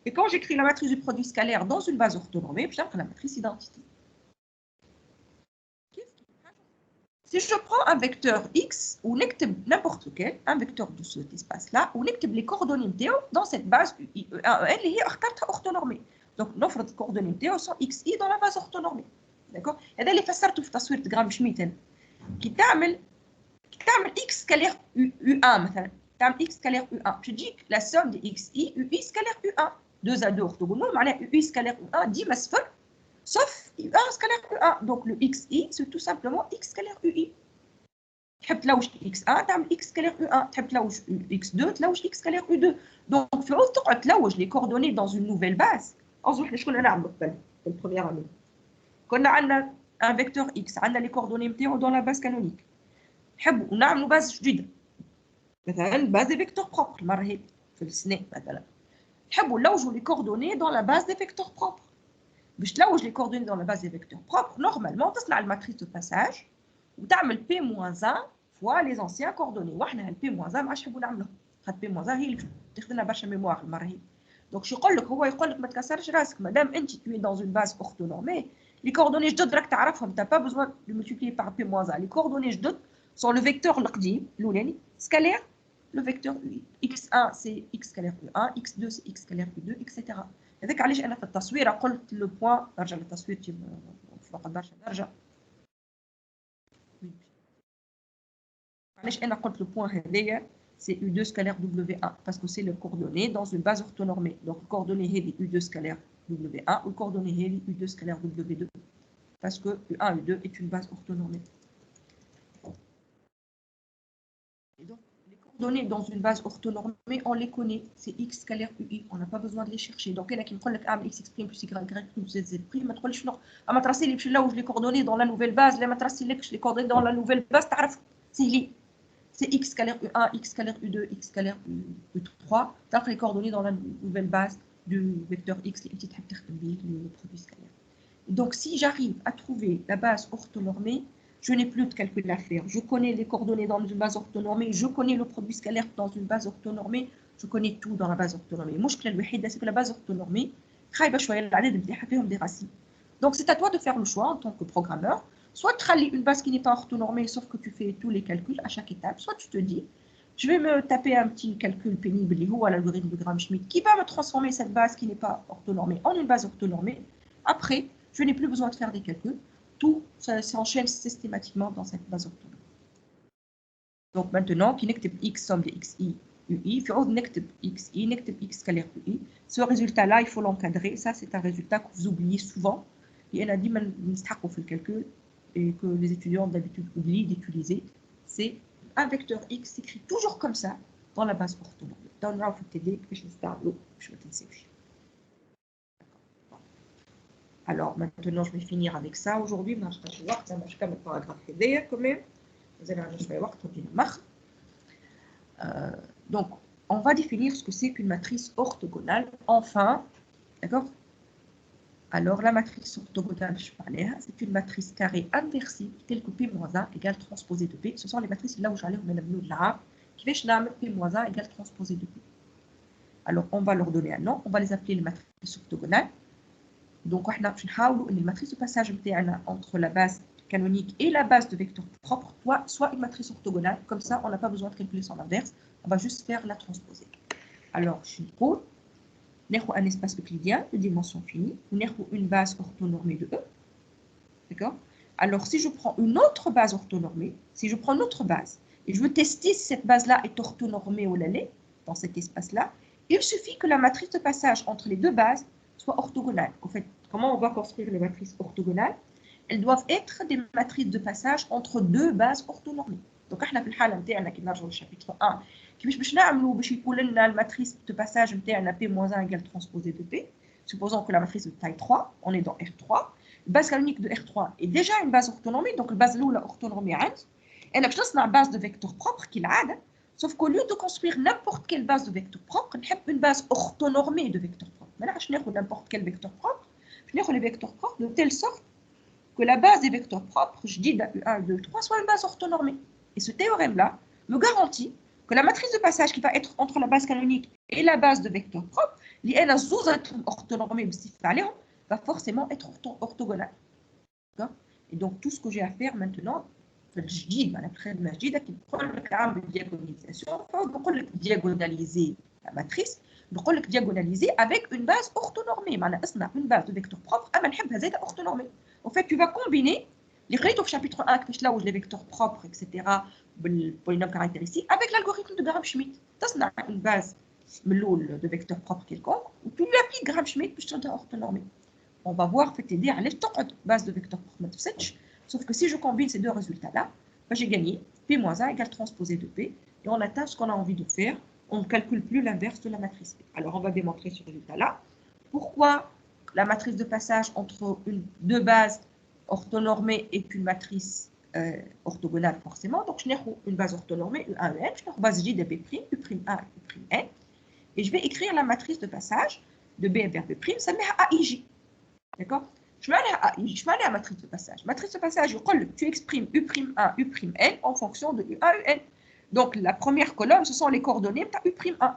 Et quand j'écris la matrice du produit scalaire dans une base orthonormée, j'ai la matrice identité. Si je prends un vecteur x ou n'importe lequel, un vecteur de cet espace-là, ou les coordonnées dans cette base elle est orthonormée. Donc, l'offre de coordonnées sont xi dans la base orthonormée. داكور. هذا اللي فسرته في تصوير جرام شميت انا. كي تعمل اكس سكالير يو 1 مثلا، تعمل اكس سكالير يو 1 باش تجيك لا سوم دي اكس اي يو اي سكالير يو 1 2 زائد 2 orthogonaux معناها يو اي سكالير يو 1 ديما صفر sauf يو 1 سكالير يو 1. دونك لو اكس اي سي تو سامبلومون اكس سكالير يو اي. تحب تلوج اكس 1 تعمل اكس سكالير يو 1، تحب تلوج اكس 2 تلوج اكس سكالير يو 2. دونك في العوض تقعد تلوج لي كوردوني دون اون نوفيل باز. انظر احنا شكون نعملوا قبل في البروميير اني كنا عندنا ان فيكتور اكس، عندنا لي كوردوني نتاعو دون لا باز كانونيك. نحبوا نعملوا باز جديده مثلا باز دي فيكتور بروبر المره هذه في السنه مثلا. نحبوا نلوجوا لي كوردوني دون لا باز دي فيكتور بروبر. باش تلوج لي كوردوني دون لا باز دي فيكتور بروبر نورمالمون تصنع الماتريس دو باساج وتعمل بي موان 1 فوا لي زونسيان كوردوني. وحنا البي موان 1 ما عادش نحبوا نعملوها خاطر بي موان 1 هي اللي تاخذ لنا برشا ميموار المره هذه. دونك شو يقول لك هو؟ يقول لك ما تكسرش راسك مادام انت توي دون اون باز اورتونورمي. لي كوردوني جدد راك تعرفهم، تا با بوزوان دو ملتيبلي بار بي موان 1. لي كوردوني جدد سون لو فيكتور القديم الاولاني سكالير لو فيكتور x1 سي x سكالير u1 x2 سي x سكالير u2 اكسيتيرا. هذاك علاش انا في التصوير قلت لو بوين. نرجع للتصوير فوق برشا درجه. علاش انا قلت لو بوين هذايا سي u2 سكالير w1 باسكو سي لو كوردوني دون اون باز اورتونورمي. دونك الكوردوني هذه u2 سكالير w1 والكوردوني هذه u2 سكالير w2 باسكو u1 u2 est une base orthonormée. Et donc les coordonnées dans une base orthonormée on les connaît, c'est x scalaire ui, on n'a pas besoin de les chercher. Donc il y en a qui me disent اعمل x prime plus y plus z prime. ما تقولش شنو اما تراسي لي باش نلوج لي كوردوني دون لا نوفيل باز. لا ما تراسيلكش لي كوردوني دون لا نوفيل باز تعرف سيلي c'est x scalaire u1 x scalaire u2 x scalaire u3 تعرف les coordonnées dans la nouvelle base du vecteur x اللي انت تحب تخدم به le produit scalaire. Donc si j'arrive à trouver la base orthonormée, je n'ai plus de calcul à faire. Je connais les coordonnées dans une base orthonormée, je connais le produit scalaire dans une base orthonormée, je connais tout dans la base orthonormée. المشكلة الوحيدة c'est que la base orthonormée خايبة شوية العدد نتاعها فيهم des racines. Donc c'est à toi de faire le choix en tant que programmeur. Soit tu as une base qui n'est pas orthonormée, sauf que tu fais tous les calculs à chaque étape. Soit tu te dis, je vais me taper un petit calcul pénible ou à l'algorithme de Gram-Schmidt qui va me transformer cette base qui n'est pas orthonormée en une base orthonormée. Après, je n'ai plus besoin de faire des calculs. Tout s'enchaîne systématiquement dans cette base orthonormée. Donc maintenant, qui n'active x somme de xi, ui, il faut n'active xi, n'active x scalaire ui. Ce résultat-là, il faut l'encadrer. Ça, c'est un résultat que vous oubliez souvent. Et elle a dit, on fait le calcul et que les étudiants d'habitude oublient d'utiliser. C'est un vecteur x s'écrit toujours comme ça dans la base orthonormée. Dans le round TD, je vais vous je vais t'enseigner. Alors maintenant, je vais finir avec ça aujourd'hui. Je vais le paragraphe quand même. Donc, on va définir ce que c'est qu'une matrice orthogonale. Enfin, d'accord? Alors, la matrice orthogonale, je parlais, c'est une matrice carrée inversible telle que P-1 égale transposé de P. Ce sont les matrices là où j'allais au même de l'arabe qui fait P-1 égale transposé de P. Alors, on va leur donner un nom. On va les appeler les matrices orthogonales. Donc, on va essayer que la matrice de passage entre la base canonique et la base de vecteur propre soit une matrice orthogonale. Comme ça, on n'a pas besoin de calculer son inverse. On va juste faire la transposer. Alors, je vais prendre un espace euclidien de dimension finie. On a une base orthonormée de E. D'accord? Alors, si je prends une autre base orthonormée, si je prends une autre base et je veux tester si cette base-là est orthonormée ou non dans cet espace-là, il suffit que la matrice de passage entre les deux bases soit orthogonale. En fait, comment on va construire les matrices orthogonales? Elles doivent être des matrices de passage entre deux bases orthonormées. Donc, on a في الحالة نتاعنا كي نرجعوا للشابتر 1 كيفاش باش نعملوا باش يكون لنا الماتريس de passage نتاعنا P-1 égale transposé de P. Supposons que la matrice de taille 3, on est dans R3. La base canonique de R3 est déjà une base orthonormée, donc la base الأولى orthonormée عندي. Et باش نصنع base de vecteur propre كالعادة. Sauf qu'au lieu de construire n'importe quelle base de vecteur propre, نحب une base orthonormée de vecteur propre. ما نعرفش ناخذ n'importe quel vecteur propre. Je ناخذ les vecteurs propres de telle sorte que la base des vecteurs propres, je dis U1, 2, 3, soit une base orthonormée. Et ce théorème-là me garantit que la matrice de passage qui va être entre la base canonique et la base de vecteurs propres, orthonormée, va forcément être orthogonale. Et donc, tout ce que j'ai à faire maintenant, diagonaliser la matrice, diagonaliser avec une base orthonormée. Une base de vecteurs propres, orthonormée. En fait, tu vas combiner les résultats au chapitre 1, là où les vecteurs propres, etc., le polynôme caractéristique, avec l'algorithme de Gram-Schmidt. Ça, c'est une base de vecteurs propres quelconque, où tu lui appliques Gram-Schmidt pour te orthonormer. On va voir, fait aider à l'étendre base de vecteurs propres. Sauf que si je combine ces deux résultats-là, ben, j'ai gagné P-1 égale transposé de P, et on atteint ce qu'on a envie de faire. On ne calcule plus l'inverse de la matrice P. Alors, on va démontrer ce résultat-là. Pourquoi la matrice de passage entre deux bases orthonormées est une matrice orthogonale forcément. Donc, je n'ai une base orthonormée, U1, UN, je n'ai une base J de B', U'1, U', et je vais écrire la matrice de passage de B vers B', ça met à AIJ. D'accord? Je mets à AIJ, je mets à la matrice de passage. Matrice de passage, tu exprimes U'1, U', en fonction de U1, UN. Donc, la première colonne, ce sont les coordonnées de U'1.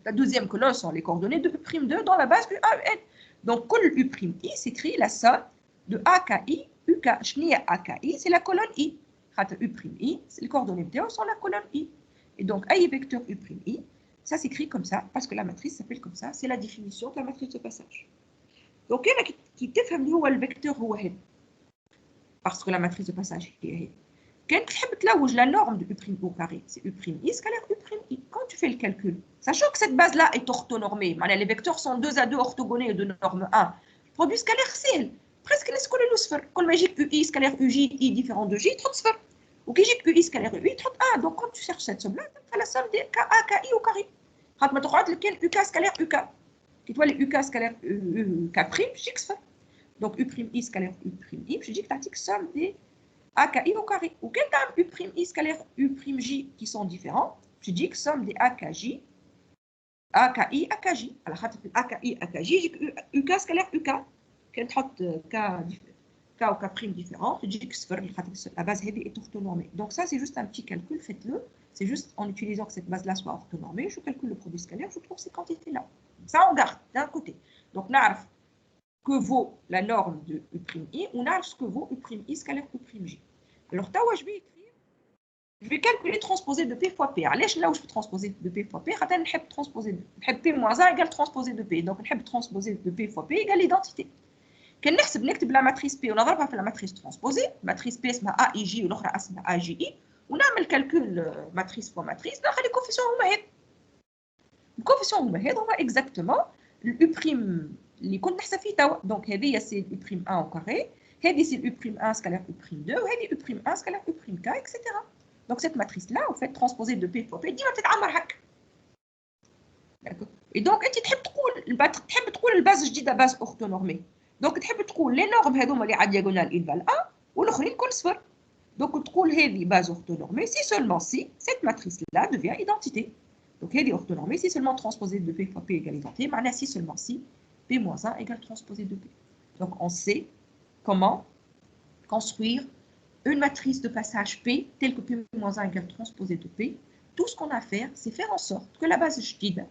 La deuxième colonne sont les coordonnées de U'2 dans la base U1, UN. Donc, U', s'écrit la somme de AKI, UK. Chnia AKI, c'est la colonne I. U', c'est les coordonnées de sont la colonne I. Et donc, AI vecteur U', ça s'écrit comme ça, parce que la matrice s'appelle comme ça. C'est la définition de la matrice de passage. Donc, il y en a qui définissent le vecteur parce que la matrice de passage est là. Quand tu veux la norme de U' au carré, c'est U', scalaire U'. Quand tu fais le calcul, sachant que cette base-là est orthonormée, les vecteurs sont 2 à 2 orthogonés de norme 1, le produit scalaire c'est presque les scolaires nous quand magique UI scalaire UJ, I différent de J, transfert. Ou qui j'ai UI scalaire UI, 1. Donc quand tu cherches cette somme-là, tu fais la somme des KA, KI au carré. Quand tu regardes lequel UK scalaire UK. Tu vois les UK scalaire K', j'x. Donc U', scalaire U', je dis que tu as somme des AKI au carré. Ou quel terme U', scalaire U', J qui sont différents, je dis que somme des AKJ, AKI, AKJ. Alors, AKI, AKJ, j'ai que UK scalaire UK. Quand tu as K ou K' différents, je dis que la base est orthonormée. Donc, ça, c'est juste un petit calcul, faites-le. C'est juste en utilisant que cette base-là soit orthonormée, je calcule le produit scalaire, je trouve ces quantités-là. Ça, on garde d'un côté. Donc, on a que vaut la norme de U', on a ce que vaut U', scalaire U', Alors, je vais écrire, je vais calculer transposé de P fois P. Alors, là où je peux transposer de P fois P, je vais transposer de P-1 égale transposé de P. Donc, je vais transposer de P fois P égale l'identité. Quand on écrit la matrice P, on va pas faire la matrice transposée. Matrice P, c'est AIJ ou l'autre, c'est AJI. On a le calcul matrice fois matrice. On a les coefficients humains. Les coefficients humains, on va exactement l'U'. اللي كنا حسافيتها دونك هذه سي U' 1 au carré, هذه سي U' 1 scalaire U' 2 وهذه U' 1 scalaire U' k, etc. Donc cette matrice là en fait transposée de P fois P ديما تتعمر هكا. Et donc انت تحب تقول الباز جديده باز اورتونورمي. دونك تحب تقول لي نورم هذوما اللي على دياغونال ايفال 1 والاخرين كل صفر. دونك تقول هذه باز اورتونورمي si seulement si cette matrice là devient identité. Donc هذه اورتونورمي si seulement transposée de P fois P égale identité, معناها si seulement si P-1 égale transposé de P. Donc, on sait comment construire une matrice de passage P telle que P-1 égale transposé de P. Tout ce qu'on a à faire, c'est faire en sorte que la base jdida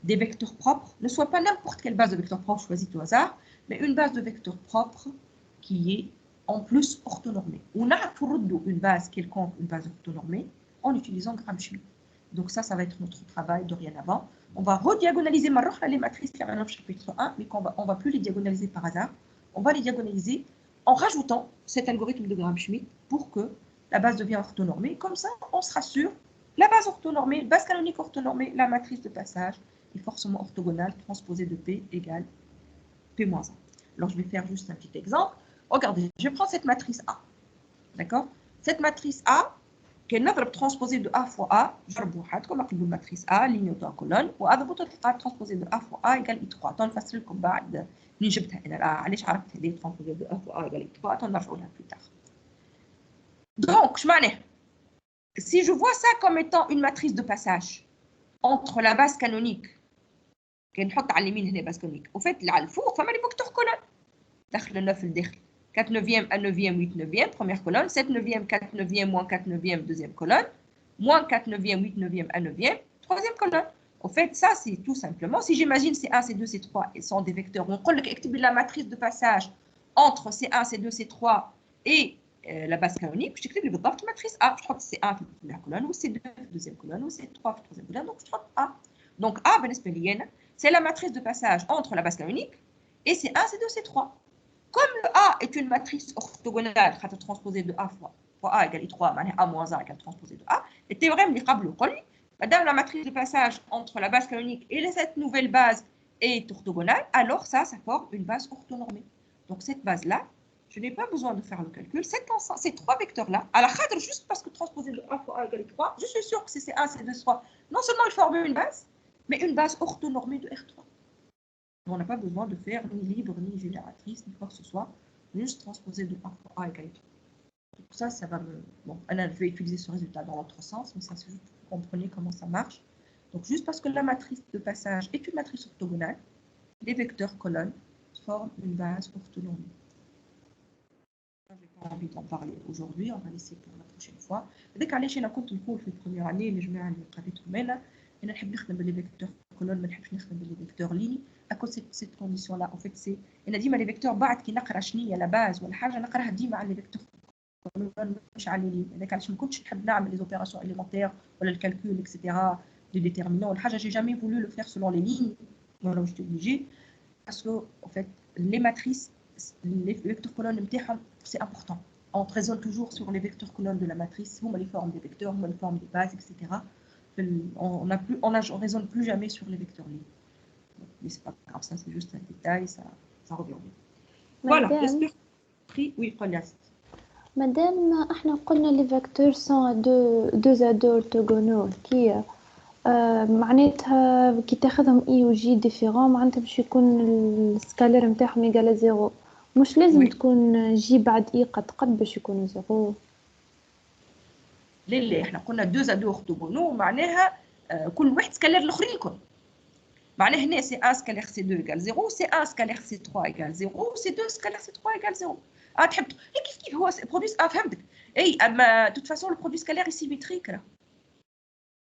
des vecteurs propres ne soit pas n'importe quelle base de vecteurs propres choisie au hasard, mais une base de vecteurs propres qui est en plus orthonormée. On a pour une base quelconque, une base orthonormée, en utilisant Gram-Schmidt. Donc ça va être notre travail dorénavant. On va rediagonaliser les matrices qui sont au chapitre 1, mais on ne va plus les diagonaliser par hasard. On va les diagonaliser en rajoutant cet algorithme de Gram-Schmidt pour que la base devienne orthonormée. Comme ça, on sera sûr, la base orthonormée, base canonique orthonormée, la matrice de passage est forcément orthogonale, transposée de P égale P-1. Alors, je vais faire juste un petit exemple. Regardez, je prends cette matrice A. D'accord? Cette matrice A, qui est notre transposé de A fois A, je reprends comme la matrice A, ligne de colonne, ou A de transposé de A fois A égale I3. On va faire le combat de نجبتها إلى الآن. علاش عرفت هذه transposé de A fois A égale I3. On va faire plus tard. Donc, je m'en ai. Si je vois ça comme étant une matrice de passage entre la base canonique, qui نحط على اليمين هنا base canonique, au fait, là, الفوق, فما les vecteurs colonnes. داخل 9 الداخل. 4 neuvième, 1 neuvième, 8 neuvième, première colonne, 7 neuvième, 4 neuvième, moins 4 neuvième, deuxième colonne, moins 4 neuvième, 8 neuvième, 1 neuvième, troisième colonne. En fait, ça, c'est tout simplement, si j'imagine C1, C2, C3 et sont des vecteurs, on prend la matrice de passage entre C1, C2, C3 et la base canonique, je t'écris la matrice A, je trouve C1 في première colonne, ou C2 في deuxième colonne, ou C3 في troisième colonne, donc je trouve A. Donc A, c'est la matrice de passage entre la base canonique et C1, C2, C3. comme le A est une matrice orthogonale, transposée de A fois A égale I3, A moins A égale transposée de A, le théorème اللي قبله يقول لي madame la matrice de passage entre la base canonique et cette nouvelle base est orthogonale, alors ça forme une base orthonormée. Donc cette base-là, je n'ai pas besoin de faire le calcul. Ces trois vecteurs-là, à la khadr, juste parce que transposé de A fois A égale 3, je suis sûr que c'est C1, C2, C3. Non seulement ils forment une base, mais une base orthonormée de R3. On n'a pas besoin de faire ni libre, ni génératrice, ni quoi que ce soit. Juste transposer de A fois A égale 3. Donc ça va me... Bon, je vais utiliser ce résultat dans l'autre sens, mais ça c'est juste pour que vous compreniez comment ça marche. Donc juste parce que la matrice de passage est une matrice orthogonale, les vecteurs colonnes forment une base orthonormée. Je n'ai pas envie d'en parler aujourd'hui, on va laisser pour la prochaine fois. Dès qu'à l'échelle, on compte le cours في première année, les جماعة اللي قريتهم هنا، أنا نحب نخدم باللي vecteurs colonnes، ما نحبش نخدم باللي vecteurs lignes. À cause de cette condition-là, en fait, c'est أنا ديما les vecteurs بعد كي نقرا شنو هي la base ولا حاجة نقراها ديما على les vecteurs colonnes مش على les lignes. هذاك علاش ما كنتش نحب نعمل les opérations élémentaires ولا le calcul, etc. des déterminants ولا حاجة. J'ai jamais voulu le faire selon les lignes. Voilà, j'étais obligée parce que en fait, les matrices, les vecteurs colonnes, c'est important. On raisonne toujours sur les vecteurs colonnes de la matrice, les formes des vecteurs, les formes des bases, etc. On ne raisonne plus jamais sur les vecteurs lignes. Mais c'est pas grave, ça c'est juste un détail, ça revient bien. Voilà, j'espère que oui, Kholias. Madame, احنا قلنا les vecteurs sont à deux à deux orthogonaux qui معناتها كي تاخذهم اي وجي ديفيرون معناتها باش يكون السكالير نتاعهم يقال زيرو. مش لازم تكون جي بعد اي قد باش يكونوا زيرو. لا احنا قلنا دو ا دو اورتوغونو معناها كل واحد سكالير الاخرين الكل. معناها هنا سي 1 سكالير سي 2 ايكال 0، سي 1 سكالير سي 3 ايكال 0، سي 2 سكالير سي 3 ايكال 0. تحب كيف هو برودوي فهمتك. اي اما توت فاسون لو برودوي سكالير سيميتريك راه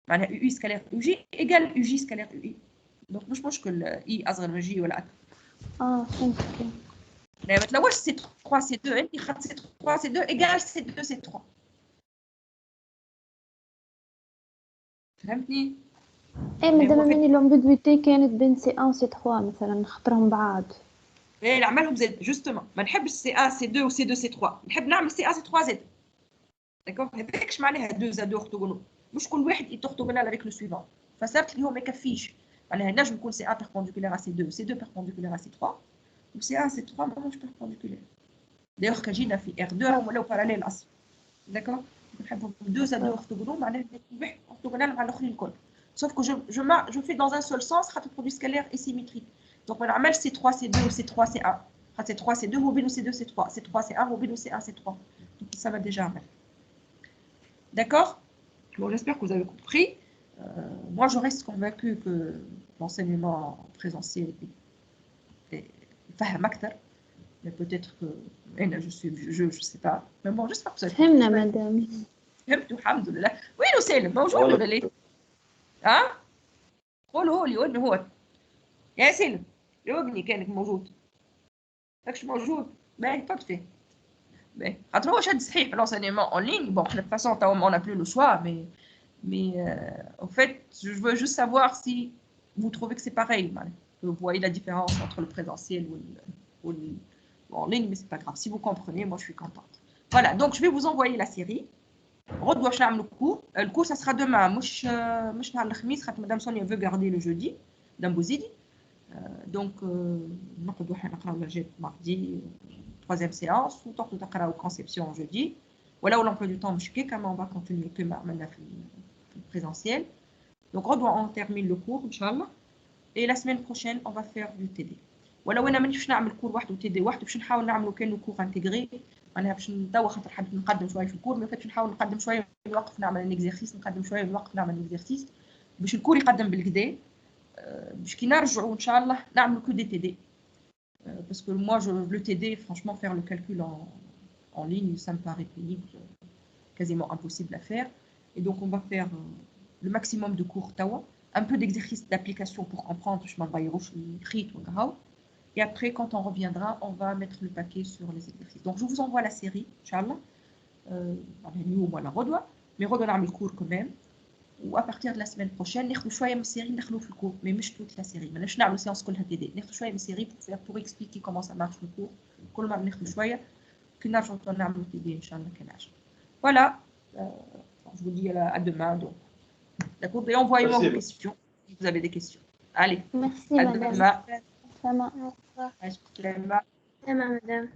معناها يو سكالير يو جي ايكال يو جي سكالير يو اي. دونك مش مشكل اي اصغر من جي ولا اكثر. فهمتك. لا ما تلوش سي 3 سي 2 انت خدت سي 3 سي 2 ايكال سي 2 سي 3. فهمتني؟ ايه مادام مني لومبيدويتي كانت بين سي 1 و سي 3 مثلا نخطرهم بعض. ايه نعملهم زد جوستومون. ما نحبش سي 1 سي 2 وسي 2 سي 3، نحب نعمل سي 1 سي 3 زد. داكوغ هذاك اش معناها دو زاد اورتوغونال، مش كل واحد يتورتوغونال افيك لو سويفون. فصارت لي هو ما يكفيش معناها نجم يكون سي 1 بيربونديكولير ا سي 2 سي 2 بيربونديكولير ا سي 3 وسي 1 سي 3 ماهوش بيربونديكولير. دايوغ كان جينا في ار 2 ولاو باراليل اصلا. داكوغ نحبهم دو زاد اورتوغونال معناها واحد اورتوغونال مع الاخرين الكل. Sauf que je fais dans un seul sens, le produit scalaire est symétrique. Donc, on a C3, C2 ou C3, C1. C3, C2, ou C2, C3. C3, C1, ou C1, C3. Donc, ça va déjà. D'accord? Bon, j'espère que vous avez compris. Moi, je reste convaincu que l'enseignement présentiel est faham. Mais peut-être que je ne sais pas. Mais bon, j'espère que vous avez compris. فهمنا madame. فهمتوا الحمد لله. وين سالم؟ موجود ولا ليه؟ قولوا لي وين هو يا سلم. يوجني كانك موجود ماكش موجود باهي بابتي باهي خاطر هو شاد صحيح l'enseignement en ligne. Bon, de toute façon on n'a plus le choix, mais en fait je veux juste savoir si vous trouvez que c'est pareil, que vous voyez la différence entre le présentiel ou en ligne, mais c'est pas grave. Si vous comprenez, moi je suis contente. Voilà, donc je vais vous envoyer la série. غدوه باش نعملوا الكور ça sera demain مش نهار الخميس خاطر مدام سونيا veut garder le jeudi دام بوزيدي. دونك نقعدوا حنا نقراو الجاب ماردي troisième séance وتقعدوا تقراو conception jeudi. ولا l'emploi du temps مش كيك اما on va continuer كما عملنا في البريزونسيال. donc غدوه on termine le cours inchallah et la semaine prochaine on va faire du TD. ولو انا مانيش نعمل كور واحد و TD واحد باش نحاول نعملوا كانه كور انتغري. معناها باش ندور خاطر حبيت نقدم شويه في الكور، ما فاتش نحاول نقدم شويه نوقف نعمل ان اكزرسيس، نقدم شويه نوقف نعمل ان اكزرسيس باش الكور يقدم بالكدا باش كي نرجعوا ان شاء الله نعملوا كو دي تي دي. باسكو موا جو لو تي دي فرانشمون faire le calcul en ligne ça me paraît pénible, quasiment impossible à faire. Et donc on va faire le maximum de cours tawa, un peu d'exercice d'application pour comprendre je ما نغيروش الخيط ولا. Et après, quand on reviendra, on va mettre le paquet sur les exercices. Donc, je vous envoie la série, Inch'Allah. Nous, moi, la redouane. Mais redouane le cours quand même. ou à partir de la semaine prochaine ناخذ شويه من السيري ندخلوا في الكور mais مش toute la série ماناش نعملوا séance كلها تي دي ناخذ شويه من السيري pour expliquer comment ça marche le cours كل ما بناخذ شويه كي نرجعوا نعملوا تي دي ان شاء الله كان عجب voilà je vous dis à demain donc d'accord et envoyez-moi vos questions si vous avez des questions allez Merci à madame. demain Sama. Salam. تمام مدام.